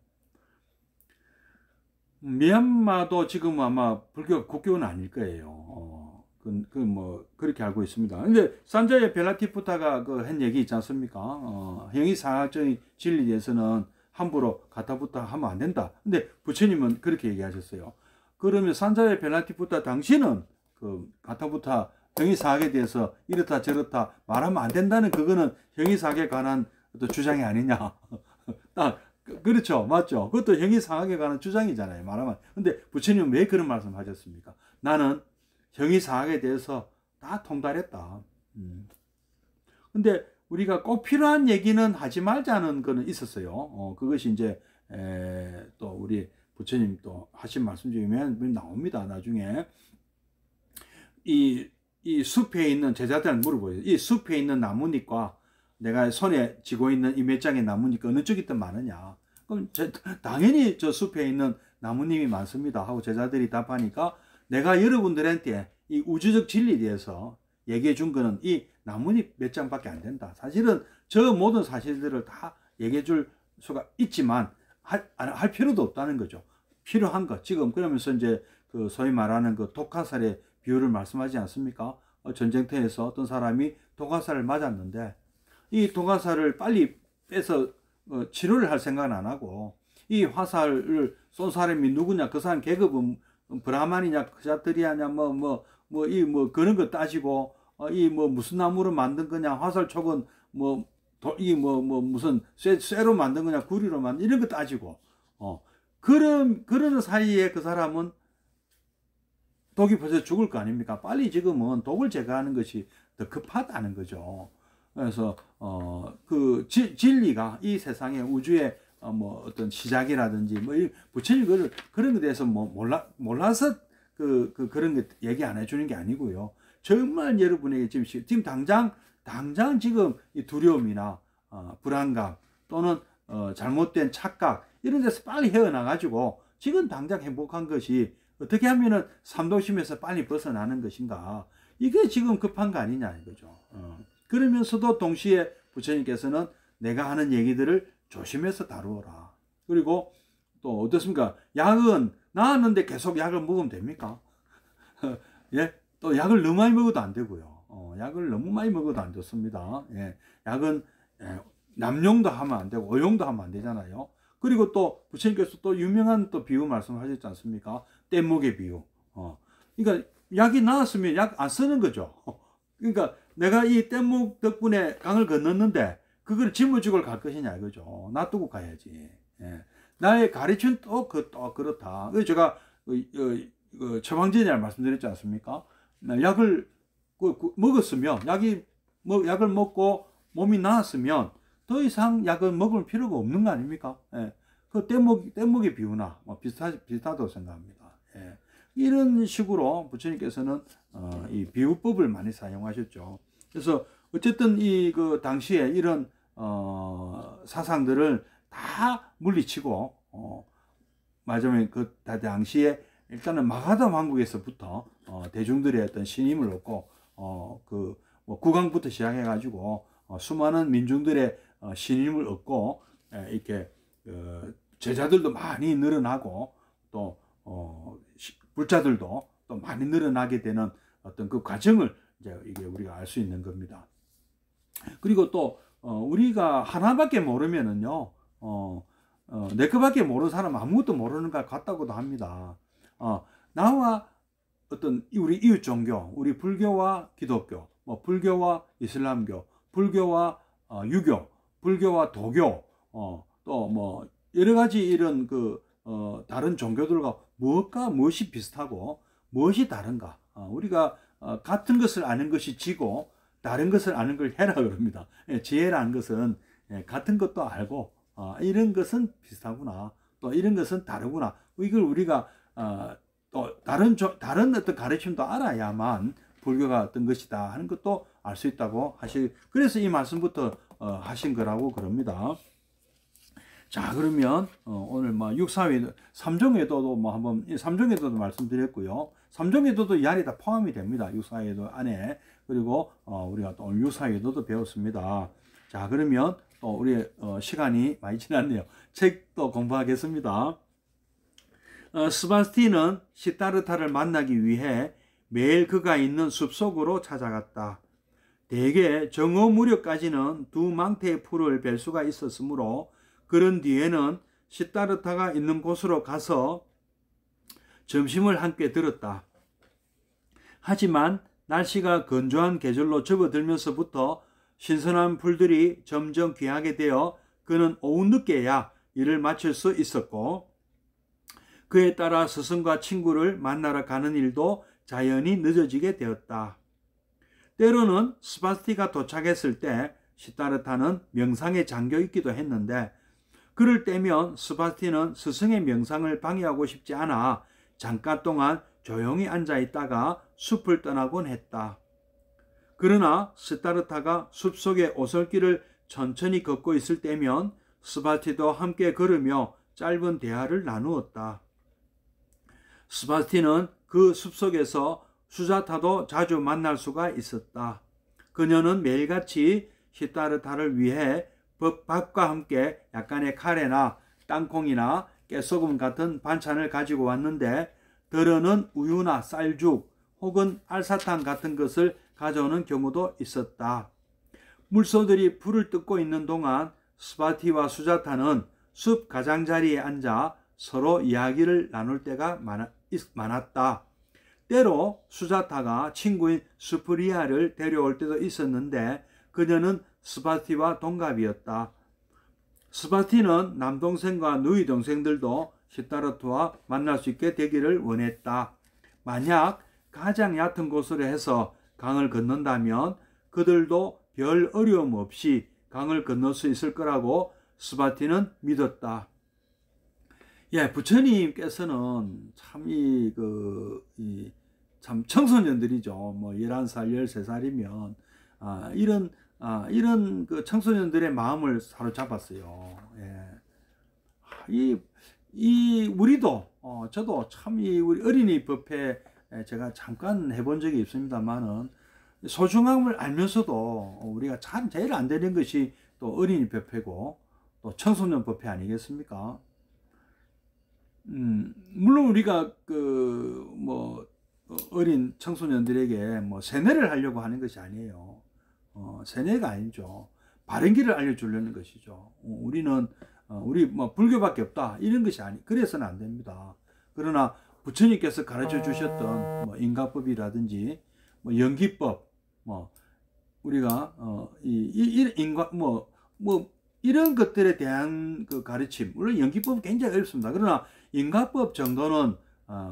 미얀마도 지금 아마 불교가 국교는 아닐 거예요. 뭐 그렇게 알고 있습니다. 근데 산자의 벨라티푸타가 한 얘기 있지 않습니까? 형이상학적인 진리에 대해서는 함부로 가타부타 하면 안 된다. 근데 부처님은 그렇게 얘기하셨어요. 그러면 산자의 벨라티푸타 당신은 가타부타 형이상학에 대해서 이렇다 저렇다 말하면 안 된다는 그거는 형이상학에 관한 어떤 주장이 아니냐. 그렇죠. 맞죠. 그것도 형이상학에 관한 주장이잖아요. 말하면. 근데 부처님은 왜 그런 말씀 하셨습니까? 나는 형이상학에 대해서 다 통달했다. 근데 우리가 꼭 필요한 얘기는 하지 말자는 거는 있었어요. 그것이 이제 또 우리 부처님 또 하신 말씀 중에 나옵니다. 나중에 이 숲에 있는 제자들한테 물어보세요. 이 숲에 있는 나뭇잎과 내가 손에 쥐고 있는 이 몇 장의 나무니까 어느 쪽이 더 많으냐? 그럼 당연히 저 숲에 있는 나무님이 많습니다 하고 제자들이 답하니까 내가 여러분들한테 이 우주적 진리에 대해서 얘기해 준 거는 이 나뭇잎 몇 장밖에 안 된다. 사실은 저 모든 사실들을 다 얘기해 줄 수가 있지만 할 필요도 없다는 거죠. 필요한 것. 지금 그러면서 이제 그 소위 말하는 그 독화살의 비유를 말씀하지 않습니까? 전쟁터에서 어떤 사람이 독화살을 맞았는데 이 독화살을 빨리 빼서 치료를 할 생각은 안 하고 이 화살을 쏜 사람이 누구냐, 그 사람 계급은 브라만이냐, 크샤트리아냐, 그런 거 따지고, 무슨 나무로 만든 거냐, 화살촉은 무슨 쇠로 만든 거냐, 구리로 만든, 이런 거 따지고, 그러는 사이에 그 사람은 독이 벌써 죽을 거 아닙니까? 빨리 지금은 독을 제거하는 것이 더 급하다는 거죠. 그래서, 진리가 이 세상에 우주의 어떤 시작이라든지, 부처님 그런 것에 대해서 몰라서 그런 거 얘기 안 해주는 게 아니고요. 정말 여러분에게 지금 당장 지금 이 두려움이나, 불안감 또는, 잘못된 착각, 이런 데서 빨리 헤어나가지고, 지금 당장 행복한 것이 어떻게 하면은 삼도심에서 빨리 벗어나는 것인가. 이게 지금 급한 거 아니냐, 이거죠. 그러면서도 동시에 부처님께서는 내가 하는 얘기들을 조심해서 다루어라. 그리고 또 어떻습니까? 약은 나았는데 계속 약을 먹으면 됩니까? 예, 또 약을 너무 많이 먹어도 안 되고요. 약을 너무 많이 먹어도 안 좋습니다. 예, 약은 남용도 하면 안 되고 어용도 하면 안 되잖아요. 그리고 또 부처님께서 또 유명한 또 비유 말씀하셨지 않습니까? 뗏목의 비유. 그러니까 약이 나았으면 약 안 쓰는 거죠. 그러니까 내가 이 뗏목 덕분에 강을 건넜는데 그걸 짊어지고 갈 것이냐 이거죠. 놔두고 가야지. 예. 나의 가르침은 또 그렇다. 그래서 제가 처방전이라 말씀드렸지 않습니까? 약을 먹었으면 약을 먹고 몸이 나았으면 더 이상 약을 먹을 필요가 없는 거 아닙니까? 예. 그 뗏목의 비유나 비슷하다고 생각합니다. 예. 이런 식으로 부처님께서는 이 비유법을 많이 사용하셨죠. 그래서 어쨌든 그 당시에 이런 사상들을 다 물리치고 마지막에 그 당시에 일단은 마가다 왕국에서부터 대중들의 어떤 신임을 얻고 국왕부터 시작해 가지고 수많은 민중들의 신임을 얻고 이렇게 제자들도 많이 늘어나고 또 불자들도 또 많이 늘어나게 되는 어떤 그 과정을 이제 이게 우리가 알 수 있는 겁니다. 그리고 또 우리가 하나밖에 모르면은요, 내 거밖에 모르는 사람 아무것도 모르는 것 같다고도 합니다. 나와 어떤 우리 이웃 종교, 우리 불교와 기독교, 불교와 이슬람교, 불교와 유교, 불교와 도교, 또 여러 가지 이런 다른 종교들과 무엇이 비슷하고 무엇이 다른가? 우리가 같은 것을 아는 것이 지고 다른 것을 아는 걸 해라 그럽니다. 지혜라는 것은 같은 것도 알고 이런 것은 비슷하구나. 또 이런 것은 다르구나. 이걸 우리가 또 다른 어떤 가르침도 알아야만 불교가 어떤 것이다 하는 것도 알 수 있다고 그래서 이 말씀부터 하신 거라고 그럽니다. 자, 그러면 오늘 육사외도, 삼종외도도 한번 삼종외도도 말씀드렸고요. 삼종외도도 이 안에 다 포함이 됩니다. 육사외도 안에. 그리고 우리가 또 오늘 육사외도도 배웠습니다. 자, 그러면 또 우리 시간이 많이 지났네요. 책도 공부하겠습니다. 스바스티는 시타르타를 만나기 위해 매일 그가 있는 숲속으로 찾아갔다. 대개 정오 무렵까지는 두 망태의 풀을 뵐 수가 있었으므로 그런 뒤에는 시타르타가 있는 곳으로 가서 점심을 함께 들었다. 하지만 날씨가 건조한 계절로 접어들면서부터 신선한 풀들이 점점 귀하게 되어 그는 오후 늦게야 일을 마칠 수 있었고 그에 따라 스승과 친구를 만나러 가는 일도 자연히 늦어지게 되었다. 때로는 스바스티가 도착했을 때 시타르타는 명상에 잠겨 있기도 했는데 그럴 때면 스바스티는 스승의 명상을 방해하고 싶지 않아 잠깐 동안 조용히 앉아 있다가 숲을 떠나곤 했다. 그러나 시타르타가 숲속의 오솔길을 천천히 걷고 있을 때면 스바티도 함께 걸으며 짧은 대화를 나누었다. 스바티는 그 숲속에서 수자타도 자주 만날 수가 있었다. 그녀는 매일같이 시타르타를 위해 밥과 함께 약간의 카레나 땅콩이나 깨소금 같은 반찬을 가지고 왔는데 더러는 우유나 쌀죽 혹은 알사탕 같은 것을 가져오는 경우도 있었다. 물소들이 불을 뜯고 있는 동안 스바티와 수자타는 숲 가장자리에 앉아 서로 이야기를 나눌 때가 많았다. 때로 수자타가 친구인 스프리아를 데려올 때도 있었는데 그녀는 스바티와 동갑이었다. 스바티는 남동생과 누이 동생들도 시타르타와 만날 수 있게 되기를 원했다. 만약 가장 얕은 곳으로 해서 강을 건넌다면 그들도 별 어려움 없이 강을 건널 수 있을 거라고 스바티는 믿었다. 예, 부처님께서는 참 청소년들이죠. 뭐 11살, 13살이면 이런 그 청소년들의 마음을 사로잡았어요. 예. 우리도 저도 참 우리 어린이 법회 제가 잠깐 해본 적이 있습니다만은 소중함을 알면서도 우리가 참 제일 안 되는 것이 또 어린이 법회고 또 청소년 법회 아니겠습니까? 물론 우리가 어린 청소년들에게 세뇌를 하려고 하는 것이 아니에요. 세뇌가 아니죠. 바른 길을 알려주려는 것이죠. 우리는 우리 불교밖에 없다 이런 것이 그래서는 안 됩니다. 그러나 부처님께서 가르쳐 주셨던 인가법이라든지 연기법 우리가 이런 것들에 대한 그 가르침, 물론 연기법은 굉장히 어렵습니다. 그러나 인가법 정도는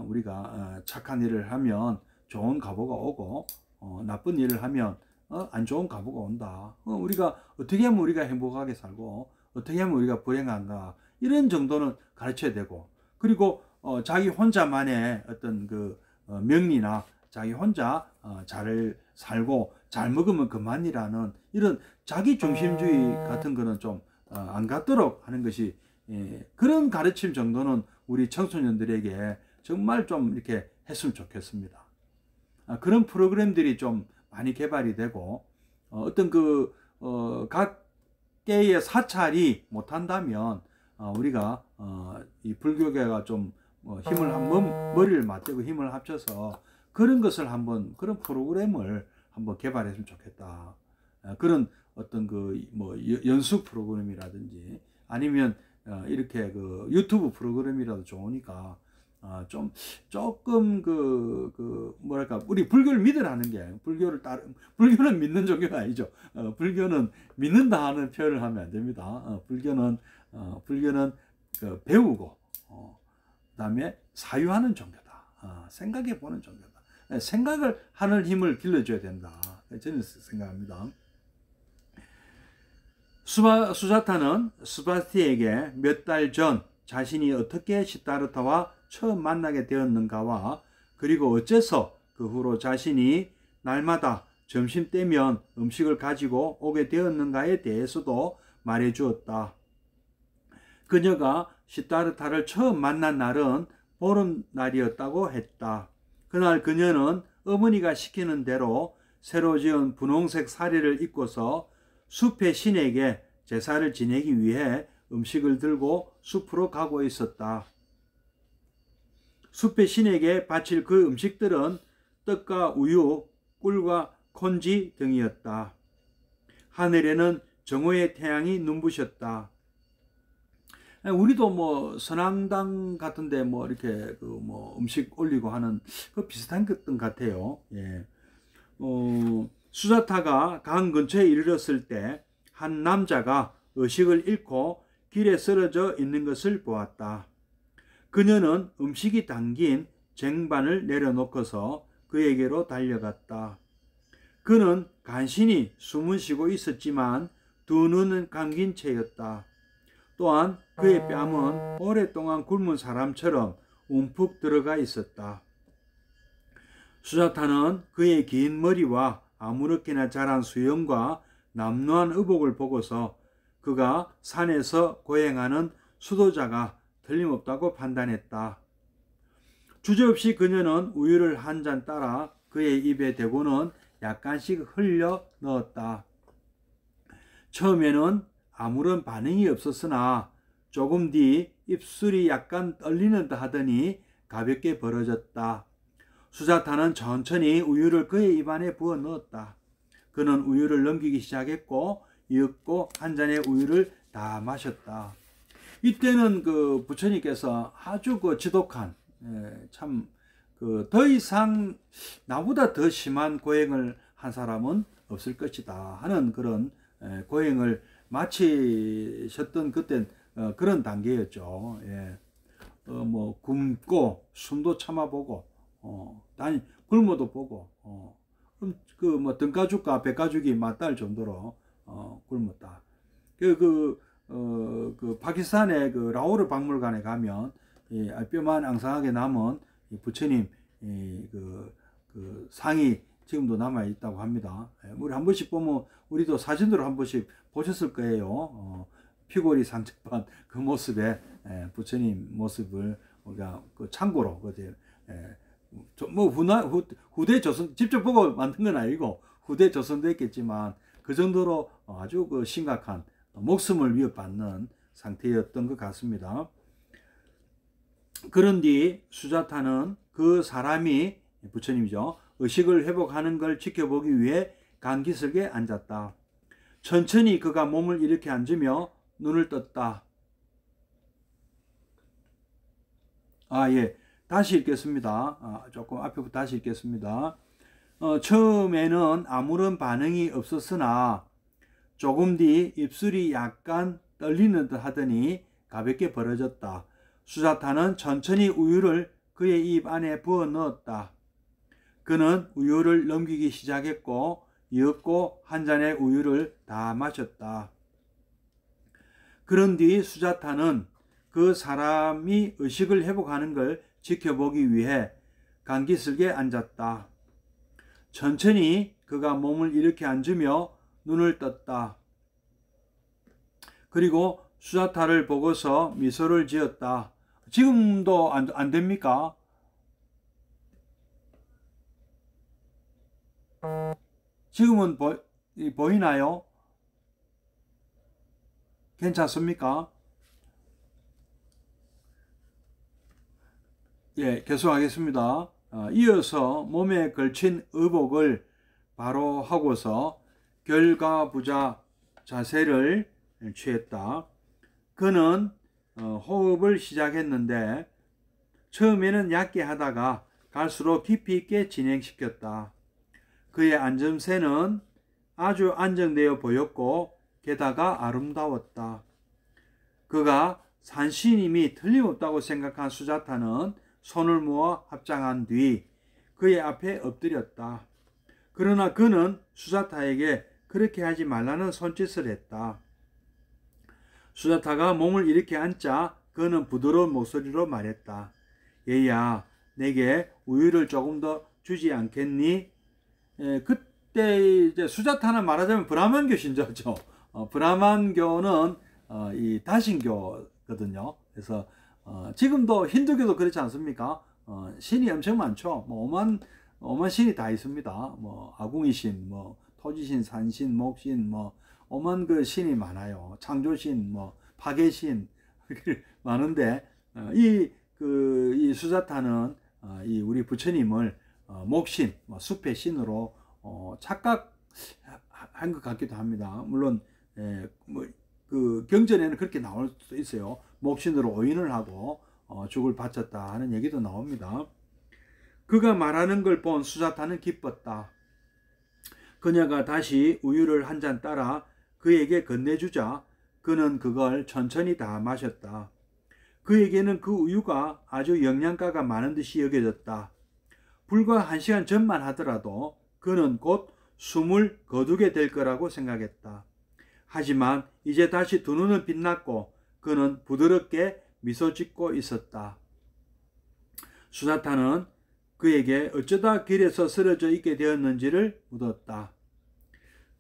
우리가 착한 일을 하면 좋은 가보가 오고 나쁜 일을 하면 안 좋은 가보가 온다. 우리가 어떻게 하면 우리가 행복하게 살고 어떻게 하면 우리가 불행한가 이런 정도는 가르쳐야 되고, 그리고 자기 혼자만의 어떤 그 명리나 자기 혼자 잘 살고 잘 먹으면 그만이라는 이런 자기 중심주의 같은 거는 좀 안 갖도록 하는 것이, 그런 가르침 정도는 우리 청소년들에게 정말 좀 이렇게 했으면 좋겠습니다. 그런 프로그램들이 좀 많이 개발이 되고 어떤 각계의 사찰이 못한다면 우리가 이 불교계가 좀 머리를 맞대고 힘을 합쳐서 그런 것을 그런 프로그램을 한번 개발했으면 좋겠다. 그런 어떤 연수 프로그램이라든지 아니면 이렇게 유튜브 프로그램이라도 좋으니까 조금 뭐랄까, 우리 불교를 믿으라는 게, 불교는 믿는 종교가 아니죠. 불교는 믿는다 하는 표현을 하면 안 됩니다. 불교는 배우고 그다음에 사유하는 종교다. 생각해 보는 종교다. 생각을 하는 힘을 길러줘야 된다. 저는 생각합니다. 수자타는 스바티에게 몇 달 전 자신이 어떻게 시타르타와 처음 만나게 되었는가와 그리고 어째서 그 후로 자신이 날마다 점심때면 음식을 가지고 오게 되었는가에 대해서도 말해 주었다. 그녀가 시타르타를 처음 만난 날은 보름날이었다고 했다. 그날 그녀는 어머니가 시키는 대로 새로 지은 분홍색 사리를 입고서 숲의 신에게 제사를 지내기 위해 음식을 들고 숲으로 가고 있었다. 숲의 신에게 바칠 그 음식들은 떡과 우유, 꿀과 콘지 등이었다. 하늘에는 정오의 태양이 눈부셨다. 우리도 선앙당 같은데 이렇게 음식 올리고 하는 비슷한 것 같아요. 예. 수자타가 강 근처에 이르렀을 때 한 남자가 의식을 잃고 길에 쓰러져 있는 것을 보았다. 그녀는 음식이 담긴 쟁반을 내려놓고서 그에게로 달려갔다. 그는 간신히 숨을 쉬고 있었지만 두 눈은 감긴 채였다. 또한 그의 뺨은 오랫동안 굶은 사람처럼 움푹 들어가 있었다. 수자타는 그의 긴 머리와 아무렇게나 자란 수염과 남루한 의복을 보고서 그가 산에서 고행하는 수도자가 틀림없다고 판단했다. 주저없이 그녀는 우유를 한 잔 따라 그의 입에 대고는 약간씩 흘려 넣었다. 처음에는 아무런 반응이 없었으나 조금 뒤 입술이 약간 떨리는 듯 하더니 가볍게 벌어졌다. 수자타는 천천히 우유를 그의 입안에 부어 넣었다. 그는 우유를 넘기기 시작했고 이윽고 한 잔의 우유를 다 마셨다. 이때는 그 부처님께서 아주 그 지독한 참 그 더 이상 나보다 더 심한 고행을 한 사람은 없을 것이다 하는 그런 고행을 마치셨던 그땐 그런 단계였죠. 예. 뭐 굶고 숨도 참아보고 굶어도 보고 그 뭐 등가죽과 배가죽이 맞닿을 정도로 굶었다. 그 파키스탄의 그 라오르 박물관에 가면 뼈만 앙상하게 남은 부처님 그 상이 지금도 남아 있다고 합니다. 우리 한 번씩 보면 우리도 사진으로 한 번씩 보셨을 거예요. 피골이 상처판 그 모습에 부처님 모습을 우리가 그 참고로 뭐 후대 조선 직접 보고 만든 건 아니고 후대 조선도 했겠지만 그 정도로 아주 그 심각한 목숨을 위협받는 상태였던 것 같습니다. 그런 뒤 수자타는 그 사람이 부처님이죠. 의식을 회복하는 걸 지켜보기 위해 간기슭에 앉았다. 천천히 그가 몸을 일으켜 앉으며 눈을 떴다. 다시 읽겠습니다. 조금 앞에부터 다시 읽겠습니다. 처음에는 아무런 반응이 없었으나 조금 뒤 입술이 약간 떨리는 듯 하더니 가볍게 벌어졌다. 수자타는 천천히 우유를 그의 입 안에 부어 넣었다. 그는 우유를 넘기기 시작했고 이윽고 한 잔의 우유를 다 마셨다. 그런 뒤 수자타는 그 사람이 의식을 회복하는 걸 지켜보기 위해 간기슭에 앉았다. 천천히 그가 몸을 일으켜 앉으며 눈을 떴다. 그리고 수자타를 보고서 미소를 지었다. 지금도 안 됩니까? 지금은 보이나요? 괜찮습니까? 계속하겠습니다. 이어서 몸에 걸친 의복을 바로 하고서 결과부자 자세를 취했다. 그는 호흡을 시작했는데 처음에는 얕게 하다가 갈수록 깊이 있게 진행시켰다. 그의 앉음새는 아주 안정되어 보였고 게다가 아름다웠다. 그가 산신임이 틀림없다고 생각한 수자타는 손을 모아 합장한 뒤 그의 앞에 엎드렸다. 그러나 그는 수자타에게 그렇게 하지 말라는 손짓을 했다. 수자타가 몸을 이렇게 앉자 그는 부드러운 목소리로 말했다. 얘야, 내게 우유를 조금 더 주지 않겠니? 그때 이제 수자타는 말하자면 브라만교 신자죠. 브라만교는 이 다신교거든요. 그래서 지금도 힌두교도 그렇지 않습니까? 신이 엄청 많죠. 뭐 오만 신이 다 있습니다. 뭐 아궁이신, 뭐 토지신, 산신, 목신, 뭐 오만 그 신이 많아요. 창조신, 뭐 파괴신 많은데 이 수자타는 이 우리 부처님을 목신, 숲의 신으로 착각한 것 같기도 합니다. 물론 그 경전에는 그렇게 나올 수도 있어요. 목신으로 오인을 하고 죽을 바쳤다 하는 얘기도 나옵니다. 그가 말하는 걸 본 수자타는 기뻤다. 그녀가 다시 우유를 한 잔 따라 그에게 건네주자 그는 그걸 천천히 다 마셨다. 그에게는 그 우유가 아주 영양가가 많은 듯이 여겨졌다. 불과 1시간 전만 하더라도 그는 곧 숨을 거두게 될 거라고 생각했다. 하지만 이제 다시 두 눈은 빛났고 그는 부드럽게 미소 짓고 있었다. 수자타는 그에게 어쩌다 길에서 쓰러져 있게 되었는지를 묻었다.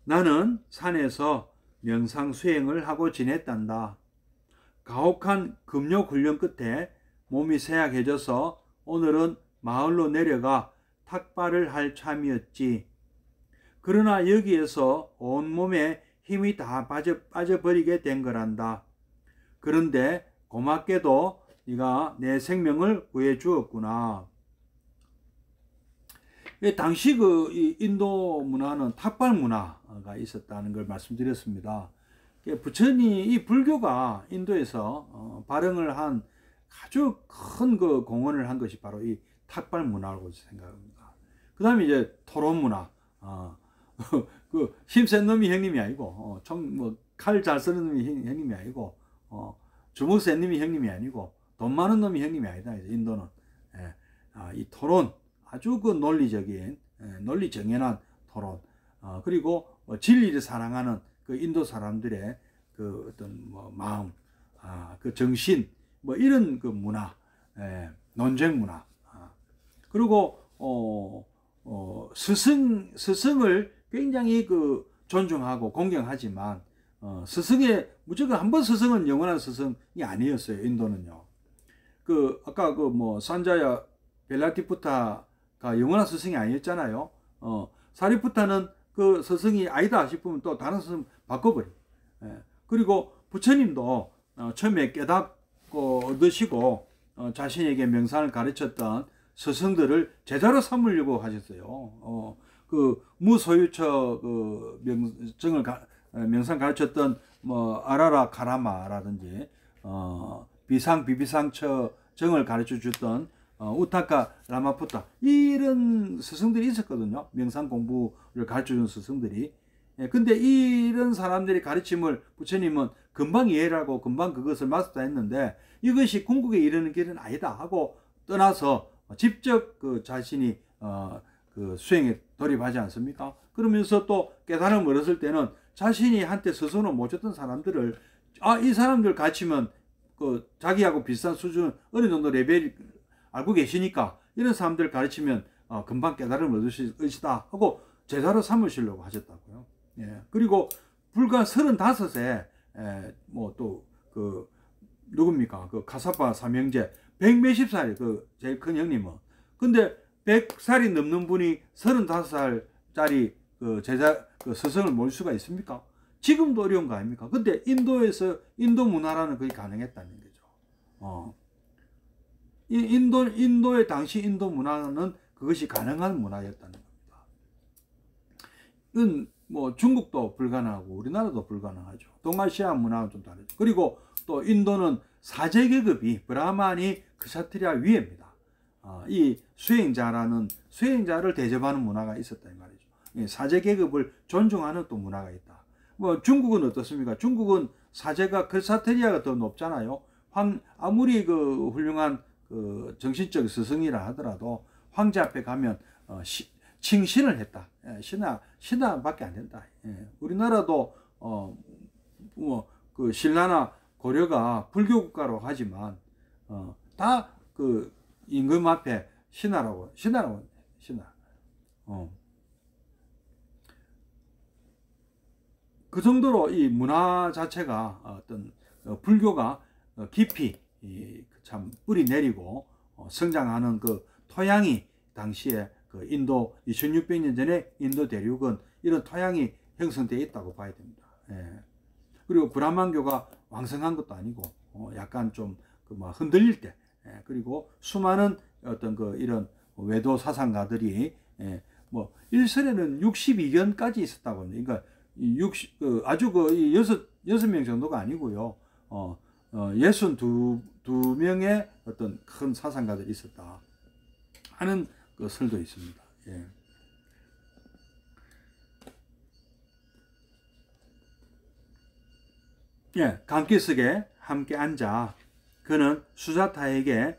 나는 산에서 명상 수행을 하고 지냈단다. 가혹한 금욕 훈련 끝에 몸이 쇠약해져서 오늘은 마을로 내려가 탁발을 할 참이었지. 그러나 여기에서 온몸에 힘이 다 빠져버리게 된 거란다. 그런데 고맙게도 네가 내 생명을 구해 주었구나. 당시 인도 문화는 탁발 문화가 있었다는 걸 말씀드렸습니다. 부처님, 이 불교가 인도에서 발흥을 한 아주 큰 공헌을 한 것이 바로 이 탁발 문화라고 생각합니다. 그 다음에 이제 토론 문화. 힘센 놈이 형님이 아니고, 칼 잘 쓰는 놈이 형님이 아니고, 주먹 센 놈이 형님이 아니고, 돈 많은 놈이 형님이 아니다. 인도는. 이 토론. 아주 논리적인, 논리 정연한 토론. 그리고 진리를 사랑하는 인도 사람들의 어떤 마음, 정신, 이런 문화, 논쟁 문화. 그리고 스승을 굉장히 존중하고 공경하지만 스승의 무조건 한 번 스승은 영원한 스승이 아니었어요. 인도는요. 아까 산자야 벨라티푸타가 영원한 스승이 아니었잖아요. 사리푸타는 그 스승이 아니다 싶으면 또 다른 스승 바꿔버려. 그리고 부처님도 처음에 깨닫고 얻으시고 자신에게 명상을 가르쳤던 스승들을 제자로 삼으려고 하셨어요. 무소유처 명상 가르쳤던 아라라 카라마라든지 비상비비상처 정을 가르쳐 줬던 우타카 라마푸타, 이런 스승들이 있었거든요. 명상 공부를 가르쳐 준 스승들이. 근데 이런 사람들이 가르침을 부처님은 금방 이해를 하고 금방 그것을 마스터했는데 이것이 궁극에 이르는 길은 아니다 하고 떠나서 직접 자신이 수행에 돌입하지 않습니까? 그러면서 또 깨달음을 얻었을 때는 자신이 한때 스스로 못 줬던 사람들을 이 사람들 가르치면 자기하고 비슷한 수준 어느 정도 레벨 알고 계시니까 이런 사람들 가르치면 금방 깨달음을 얻으실 것이다 하고 제자로 삼으시려고 하셨다고요. 그리고 불과 35세 누굽니까? 카사파 삼형제 100몇십 살 제일 큰 형님은. 근데 100살이 넘는 분이 35살짜리 제자 스승을 모을 수가 있습니까? 지금도 어려운 거 아닙니까? 근데 인도에서 인도 문화라는 그게 가능했다는 거죠. 인도의 당시 인도 문화는 그것이 가능한 문화였다는 겁니다. 이건 중국도 불가능하고 우리나라도 불가능하죠. 동아시아 문화는 좀 다르죠. 그리고 또 인도는 사제 계급이 브라만이 크샤트리아 위에입니다. 이 수행자를 대접하는 문화가 있었다 이 말이죠. 사제 계급을 존중하는 또 문화가 있다. 중국은 어떻습니까? 중국은 사제가 크샤트리아가 더 높잖아요. 아무리 훌륭한 정신적 스승이라 하더라도 황제 앞에 가면 칭신을 했다. 신하밖에 안 된다. 우리나라도 신라나 고려가 불교 국가로 하지만 다 임금 앞에 신하. 그 정도로 이 문화 자체가 어떤 불교가 깊이 참 뿌리 내리고 성장하는 토양이 당시에 인도 2600년 전에 인도 대륙은 이런 토양이 형성되어 있다고 봐야 됩니다. 그리고 브라만교가 왕성한 것도 아니고 약간 좀 흔들릴 때, 그리고 수많은 어떤 이런 외도 사상가들이 일설에는 62견까지 있었다고 합니다. 그러니까 아주 여섯 명 정도가 아니고요. 62명의 어떤 큰 사상가들이 있었다 하는 설도 있습니다. 강기석에 함께 앉아 그는 수자타에게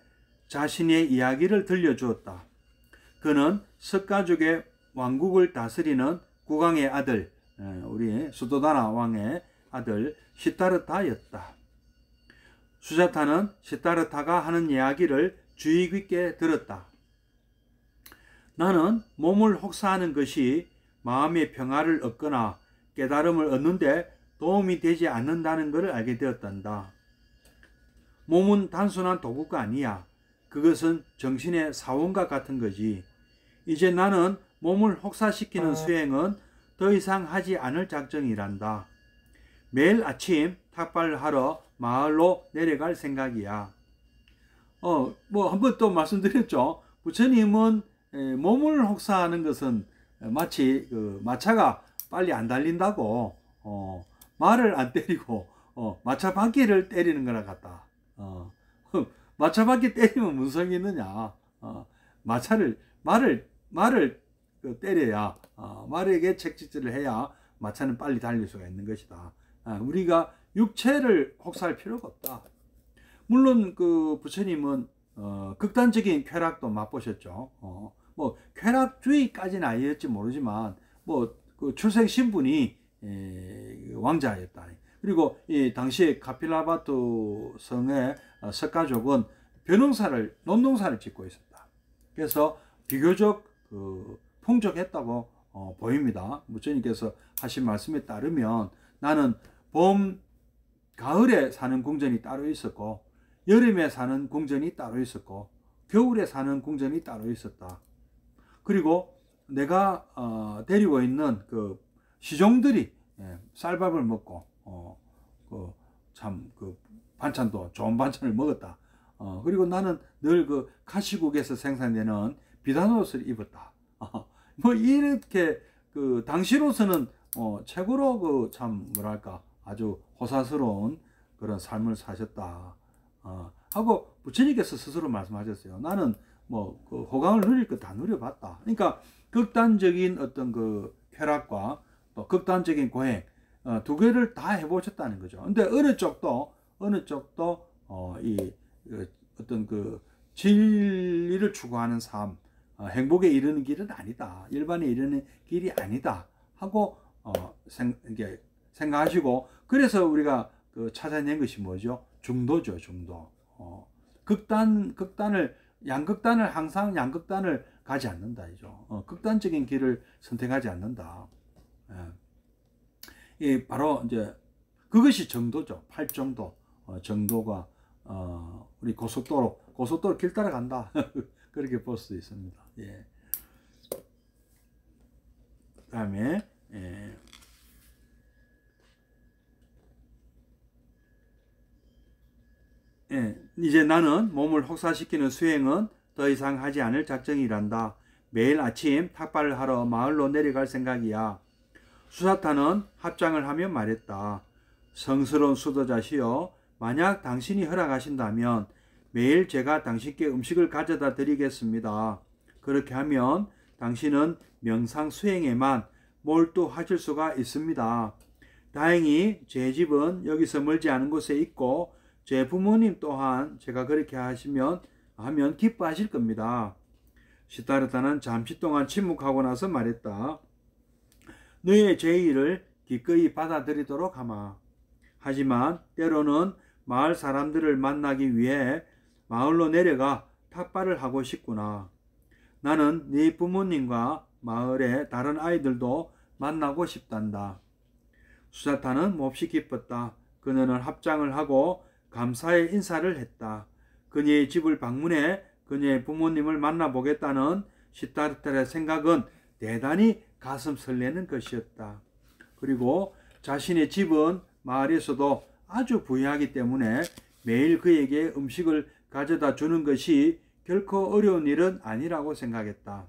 자신의 이야기를 들려주었다. 그는 석가족의 왕국을 다스리는 국왕의 아들, 우리 수도다나 왕의 아들 시타르타였다. 수자타는 시타르타가 하는 이야기를 주의 깊게 들었다. 나는 몸을 혹사하는 것이 마음의 평화를 얻거나 깨달음을 얻는데 도움이 되지 않는다는 것을 알게 되었단다. 몸은 단순한 도구가 아니야. 그것은 정신의 사원과 같은 거지. 이제 나는 몸을 혹사시키는 수행은 더 이상 하지 않을 작정이란다. 매일 아침 탁발을 하러 마을로 내려갈 생각이야. 뭐 한번 또 말씀드렸죠. 부처님은 몸을 혹사하는 것은 마치 그 마차가 빨리 안 달린다고 말을 안 때리고 마차 바퀴를 때리는 거나 같다. 마차 바퀴 때리면 무슨 소용이 있느냐. 말을 때려야 말에게 책짓질을 해야 마차는 빨리 달릴 수가 있는 것이다. 우리가 육체를 혹사할 필요가 없다. 물론 그 부처님은 극단적인 쾌락도 맛보셨죠. 뭐 쾌락주의까지는 아니었지 모르지만 뭐 그 출생 신분이 왕자였다. 그리고 이 당시에 카필라바트 성의 석가족은 논농사를 짓고 있었다. 그래서 비교적 풍족했다고 보입니다. 부처님께서 하신 말씀에 따르면 나는 가을에 사는 궁전이 따로 있었고 여름에 사는 궁전이 따로 있었고 겨울에 사는 궁전이 따로 있었다. 그리고 내가 데리고 있는 그 시종들이 쌀밥을 먹고 반찬도 좋은 반찬을 먹었다. 그리고 나는 늘 그 가시국에서 생산되는 비단 옷을 입었다. 뭐 이렇게 그 당시로서는 최고로 그 참 뭐랄까 아주 호사스러운 그런 삶을 사셨다. 하고 부처님께서 스스로 말씀하셨어요. 나는 뭐 그 호강을 누릴 것 다 누려봤다. 그러니까 극단적인 어떤 그 쾌락과 또 극단적인 고행 두 개를 다 해보셨다는 거죠. 근데 어느 쪽도 이 어떤 그 진리를 추구하는 삶, 행복에 이르는 길은 아니다. 일반에 이르는 길이 아니다. 하고 생각하시고 그래서 우리가 그 찾아낸 것이 뭐죠? 중도죠, 중도. 양극단을 항상 양극단을 가지 않는다죠. 극단적인 길을 선택하지 않는다. 바로 이제 그것이 정도죠. 팔정도. 정도가 우리 고속도로 길 따라간다. 그렇게 볼 수 있습니다. 예. 그다음에 이제 나는 몸을 혹사시키는 수행은 더 이상 하지 않을 작정이란다. 매일 아침 탁발을 하러 마을로 내려갈 생각이야. 수사타는 합장을 하며 말했다. 성스러운 수도자시여, 만약 당신이 허락하신다면 매일 제가 당신께 음식을 가져다 드리겠습니다. 그렇게 하면 당신은 명상 수행에만 몰두하실 수가 있습니다. 다행히 제 집은 여기서 멀지 않은 곳에 있고 제 부모님 또한 제가 그렇게 하면 기뻐하실 겁니다. 시타르타는 잠시 동안 침묵하고 나서 말했다. 너의 제의를 기꺼이 받아들이도록 하마. 하지만 때로는 마을 사람들을 만나기 위해 마을로 내려가 탁발을 하고 싶구나. 나는 네 부모님과 마을의 다른 아이들도 만나고 싶단다. 수사타는 몹시 기뻤다. 그녀는 합장을 하고 감사의 인사를 했다. 그녀의 집을 방문해 그녀의 부모님을 만나보겠다는 시타르타의 생각은 대단히 가슴 설레는 것이었다. 그리고 자신의 집은 마을에서도 아주 부유하기 때문에 매일 그에게 음식을 가져다 주는 것이 결코 어려운 일은 아니라고 생각했다.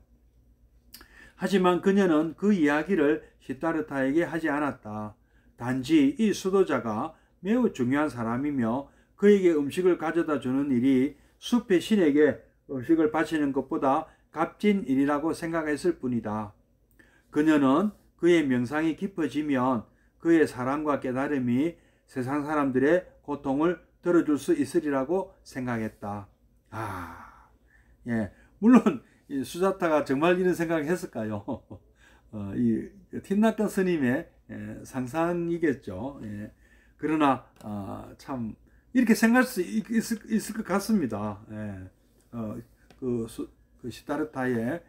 하지만 그녀는 그 이야기를 시타르타에게 하지 않았다. 단지 이 수도자가 매우 중요한 사람이며 그에게 음식을 가져다 주는 일이 숲의 신에게 음식을 바치는 것보다 값진 일이라고 생각했을 뿐이다. 그녀는 그의 명상이 깊어지면 그의 사랑과 깨달음이 세상 사람들의 고통을 들어줄 수 있으리라고 생각했다. 물론 이 수자타가 정말 이런 생각을 했을까요? 이 틴나칸 스님의 상상이겠죠. 그러나 참 이렇게 생각할 수 있을 것 같습니다. 그 시타르타의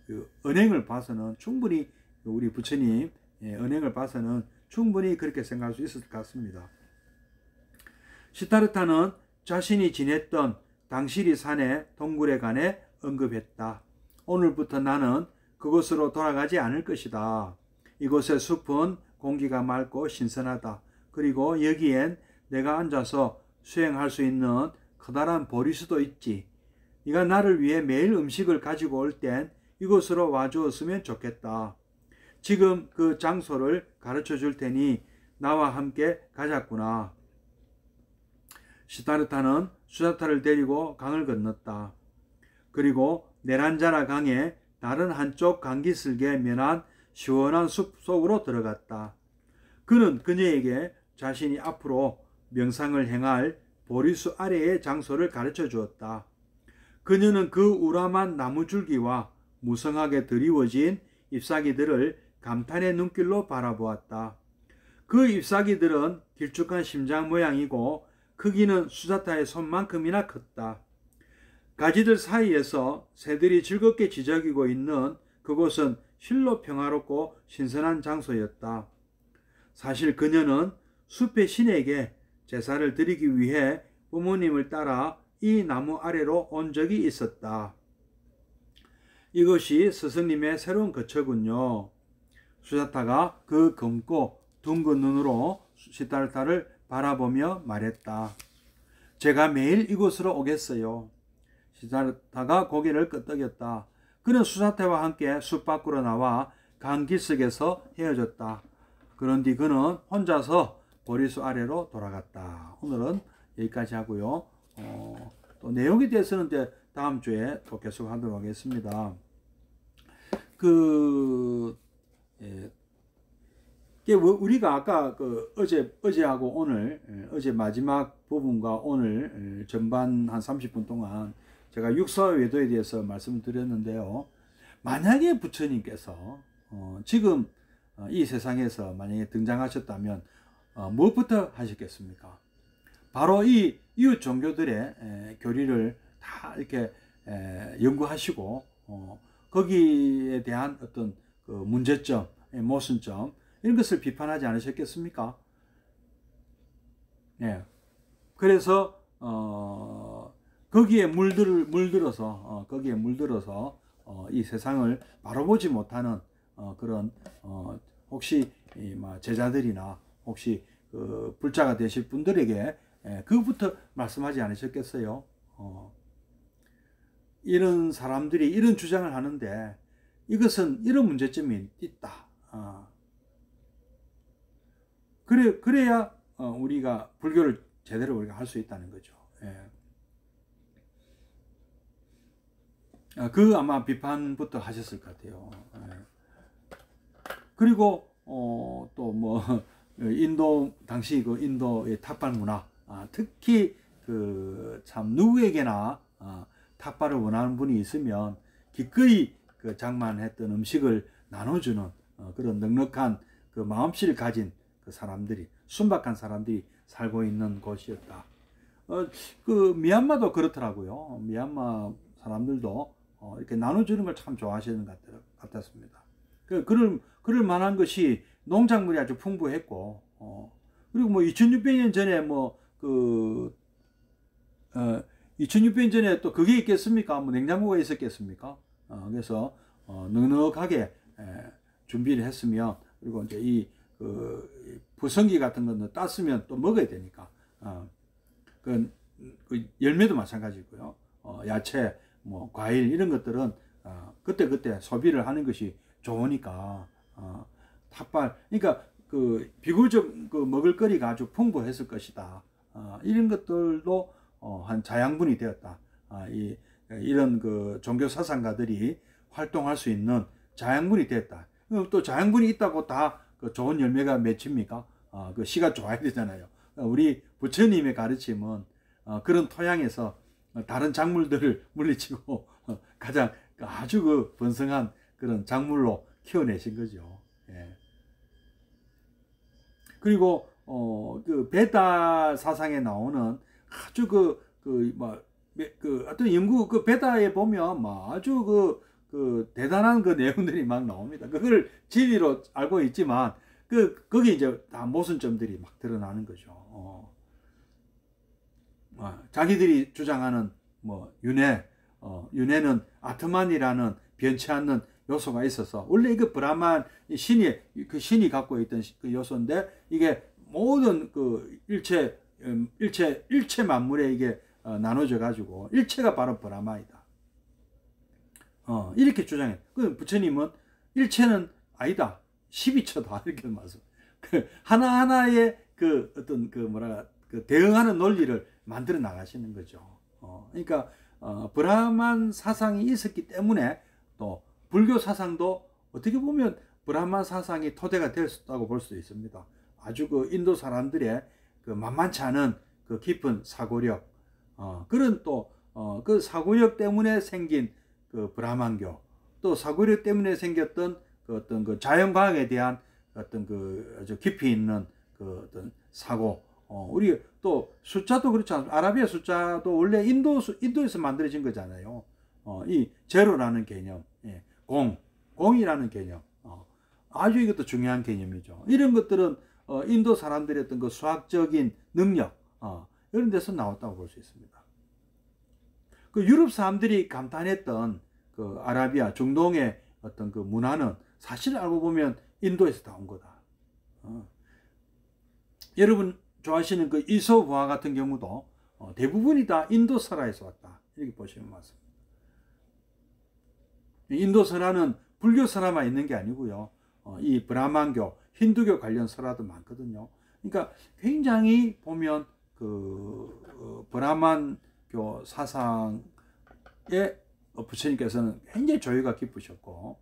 그 은행을 봐서는 충분히 우리 부처님 은행을 봐서는 충분히 그렇게 생각할 수 있을 것 같습니다. 시타르타는 자신이 지냈던 당시리 산의 동굴에 관해 언급했다. 오늘부터 나는 그곳으로 돌아가지 않을 것이다. 이곳의 숲은 공기가 맑고 신선하다. 그리고 여기엔 내가 앉아서 수행할 수 있는 커다란 보리수도 있지. 네가 나를 위해 매일 음식을 가지고 올 땐 이곳으로 와주었으면 좋겠다. 지금 그 장소를 가르쳐 줄 테니 나와 함께 가자꾸나. 시타르타는 수자타를 데리고 강을 건넜다. 그리고 네란자라 강의 다른 한쪽 강기슭에 면한 시원한 숲 속으로 들어갔다. 그는 그녀에게 자신이 앞으로 명상을 행할 보리수 아래의 장소를 가르쳐 주었다. 그녀는 그 우람한 나무줄기와 무성하게 드리워진 잎사귀들을 감탄의 눈길로 바라보았다. 그 잎사귀들은 길쭉한 심장 모양이고 크기는 수자타의 손만큼이나 컸다. 가지들 사이에서 새들이 즐겁게 지저귀고 있는 그곳은 실로 평화롭고 신선한 장소였다. 사실 그녀는 숲의 신에게 제사를 드리기 위해 부모님을 따라 이 나무 아래로 온 적이 있었다. 이것이 스승님의 새로운 거처군요. 수자타가 그 검고 둥근 눈으로 시타르타를 바라보며 말했다. 제가 매일 이곳으로 오겠어요. 시타르타가 고개를 끄덕였다. 그는 수자타와 함께 숲 밖으로 나와 강기슭에서 헤어졌다. 그런 뒤 그는 혼자서 보리수 아래로 돌아갔다. 오늘은 여기까지 하고요. 또 내용에 대해서는 이제 다음 주에 또 계속 하도록 하겠습니다. 우리가 아까 어제하고 오늘, 어제 마지막 부분과 오늘 전반 한 30분 동안 제가 육사외도에 대해서 말씀을 드렸는데요. 만약에 부처님께서 지금 이 세상에서 만약에 등장하셨다면 무엇부터 하셨겠습니까? 바로 이 이웃 종교들의 교리를 다 이렇게 연구하시고 거기에 대한 어떤 그 문제점, 모순점 이런 것을 비판하지 않으셨겠습니까? 네. 그래서 거기에 물들어서 이 세상을 바로 보지 못하는 그런 혹시 제자들이나 혹시 그 불자가 되실 분들에게 그것부터 말씀하지 않으셨겠어요? 이런 사람들이 이런 주장을 하는데 이것은 이런 문제점이 있다. 그래야 우리가 불교를 제대로 우리가 할 수 있다는 거죠. 그 아마 비판부터 하셨을 것 같아요. 그리고 또 뭐 인도 당시 그 인도의 탑발 문화, 특히 그 참 누구에게나 탑발을 원하는 분이 있으면 기꺼이 그 장만했던 음식을 나눠주는 그런 넉넉한 그 마음씨를 가진 그 사람들이, 순박한 사람들이 살고 있는 곳이었다. 그 미얀마도 그렇더라고요. 미얀마 사람들도 이렇게 나눠주는 걸 참 좋아하시는 것 같았습니다. 그럴 만한 것이 농작물이 아주 풍부했고, 그리고 뭐 2600년 전에 2600년 전에 또 그게 있겠습니까? 뭐 냉장고가 있었겠습니까? 그래서 넉넉하게 준비를 했으면, 그리고 이제 그 부성기 같은 거는 땄으면 또 먹어야 되니까, 그 열매도 마찬가지고요. 야채, 뭐 과일 이런 것들은 그때 소비를 하는 것이 좋으니까 탑발, 그러니까 그 비교적 그 먹을거리가 아주 풍부했을 것이다. 이런 것들도 한 자양분이 되었다. 이런 그 종교 사상가들이 활동할 수 있는 자양분이 됐다. 또 자양분이 있다고 다 그 좋은 열매가 맺힙니까? 그 씨가 좋아야 되잖아요. 우리 부처님의 가르침은 그런 토양에서 다른 작물들을 물리치고 가장 아주 그 번성한 그런 작물로 키워내신 거죠. 예. 그리고 그 베다 사상에 나오는 아주 어떤 연구, 그 베다에 보면 아주 그 대단한 그 내용들이 막 나옵니다. 그걸 진리로 알고 있지만 거기 이제 다 모순점들이 막 드러나는 거죠. 자기들이 주장하는 뭐 윤회는 아트만이라는 변치 않는 요소가 있어서, 원래 이거 브라만 신이 갖고 있던 그 요소인데, 이게 모든 그 일체 만물에 이게 나눠져 가지고 일체가 바로 브라마이다. 이렇게 주장해. 그 부처님은 일체는 아니다, 12처다 이렇게 말씀. 그 하나하나의 그 어떤 그 그 대응하는 논리를 만들어 나가시는 거죠. 그러니까 브라만 사상이 있었기 때문에 또 불교 사상도 어떻게 보면 브라만 사상이 토대가 될 수 있다고 볼 수 있습니다. 아주 그 인도 사람들의 그 만만치 않은 그 깊은 사고력, 그런 또 그 사고력 때문에 생긴 그 브라만교, 또 사고력 때문에 생겼던 그 어떤 그 자연과학에 대한 어떤 그 아주 깊이 있는 그 어떤 사고, 우리 또 숫자도 그렇지 않습니까? 아라비아 숫자도 원래 인도에서 만들어진 거잖아요. 이 제로라는 개념, 공이라는 개념, 아주 이것도 중요한 개념이죠. 이런 것들은 인도 사람들의 어떤 그 수학적인 능력, 이런 데서 나왔다고 볼 수 있습니다. 그 유럽 사람들이 감탄했던 그 아라비아 중동의 어떤 그 문화는 사실 알고 보면 인도에서 나온 거다. 여러분 좋아하시는 그 이솝화 같은 경우도 대부분이 다 인도 설화에서 왔다, 이렇게 보시면 맞습니다. 인도 설화는 불교 설화만 있는 게 아니고요, 이 브라만교, 힌두교 관련 설화도 많거든요. 그러니까 굉장히 보면 그 브라만교 사상에 부처님께서는 굉장히 조예가 깊으셨고,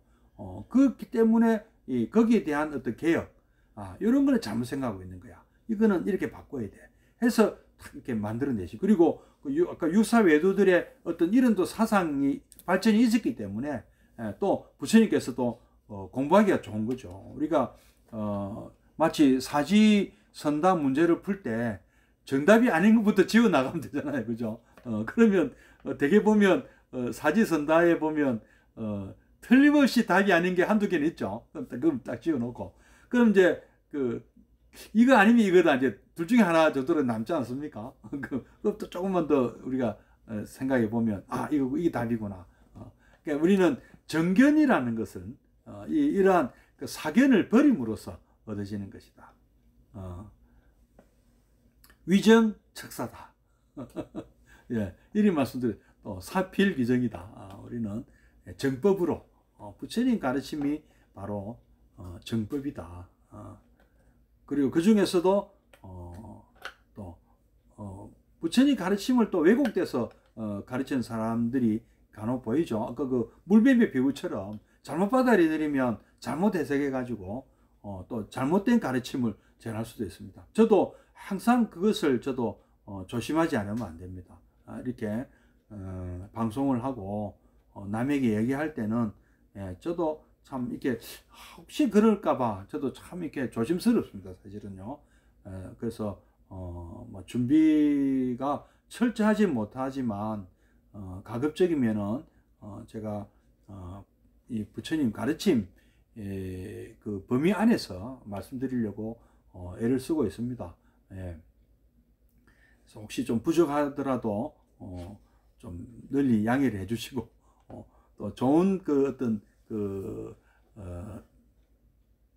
그렇기 때문에 거기에 대한 어떤 개혁, 이런 거는 잘못 생각하고 있는 거야. 이거는 이렇게 바꿔야 돼 해서 이렇게 만들어내시. 그리고 아까 유사 외도들의 어떤 이런 또 사상이 발전이 있었기 때문에 또 부처님께서도 공부하기가 좋은 거죠. 우리가 마치 사지선다 문제를 풀 때 정답이 아닌 것부터 지워 나가면 되잖아요, 그죠? 그러면 되게 보면 사지선다에 보면 틀림없이 답이 아닌 게 한두 개는 있죠. 그럼 딱 지워놓고, 그럼 이제 이거 아니면 이거다, 이제 둘 중에 하나 정도로 남지 않습니까? 그것도 조금만 더 우리가 생각해 보면, 이게 답이구나. 그러니까 우리는 정견이라는 것은 이러한 그 사견을 버림으로써 얻어지는 것이다. 위정척사다. 예, 이런 말씀들, 또 사필귀정이다. 우리는 정법으로, 부처님 가르침이 바로 정법이다. 그리고 그 중에서도 또 부처님 가르침을 또 왜곡돼서 가르치는 사람들이 간혹 보이죠. 아까 그 물뱀의 비유처럼 잘못 받아들이면 잘못 해석해 가지고 또 잘못된 가르침을 전할 수도 있습니다. 저도 항상 그것을 조심하지 않으면 안 됩니다. 이렇게 방송을 하고 남에게 얘기할 때는 저도 참 이렇게 혹시 그럴까봐 저도 참 이렇게 조심스럽습니다, 사실은요. 그래서 뭐 준비가 철저하지 못하지만 가급적이면은 제가 이 부처님 가르침 그 범위 안에서 말씀드리려고 애를 쓰고 있습니다. 그래서 혹시 좀 부족하더라도 좀 널리 양해를 해주시고, 또 좋은 그 어떤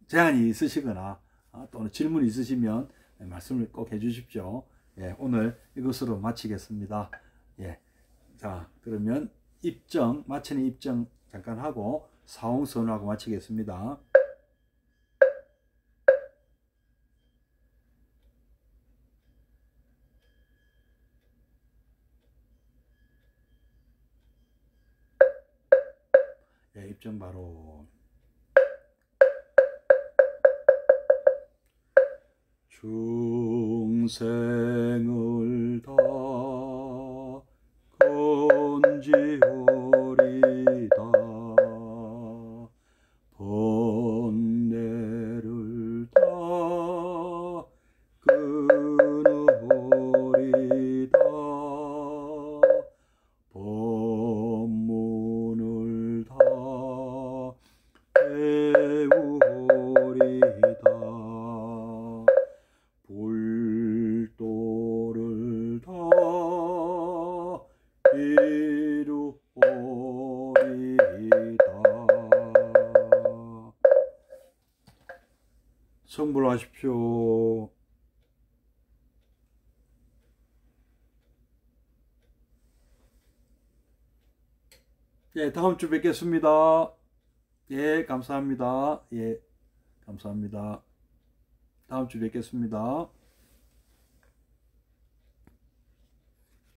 제안이 있으시거나 또는 질문이 있으시면 말씀을 꼭 해주십시오. 오늘 이것으로 마치겠습니다. 자, 그러면 마치는 입정 잠깐 하고 사홍선하고 마치겠습니다. 입정 바로. 중생을 다 건지오리다, 번뇌를 다 끊으리다, 법문을 다 이루오리이다. 성불하십시오. 예, 다음 주 뵙겠습니다. 예, 감사합니다. 예, 감사합니다. 다음 주 뵙겠습니다.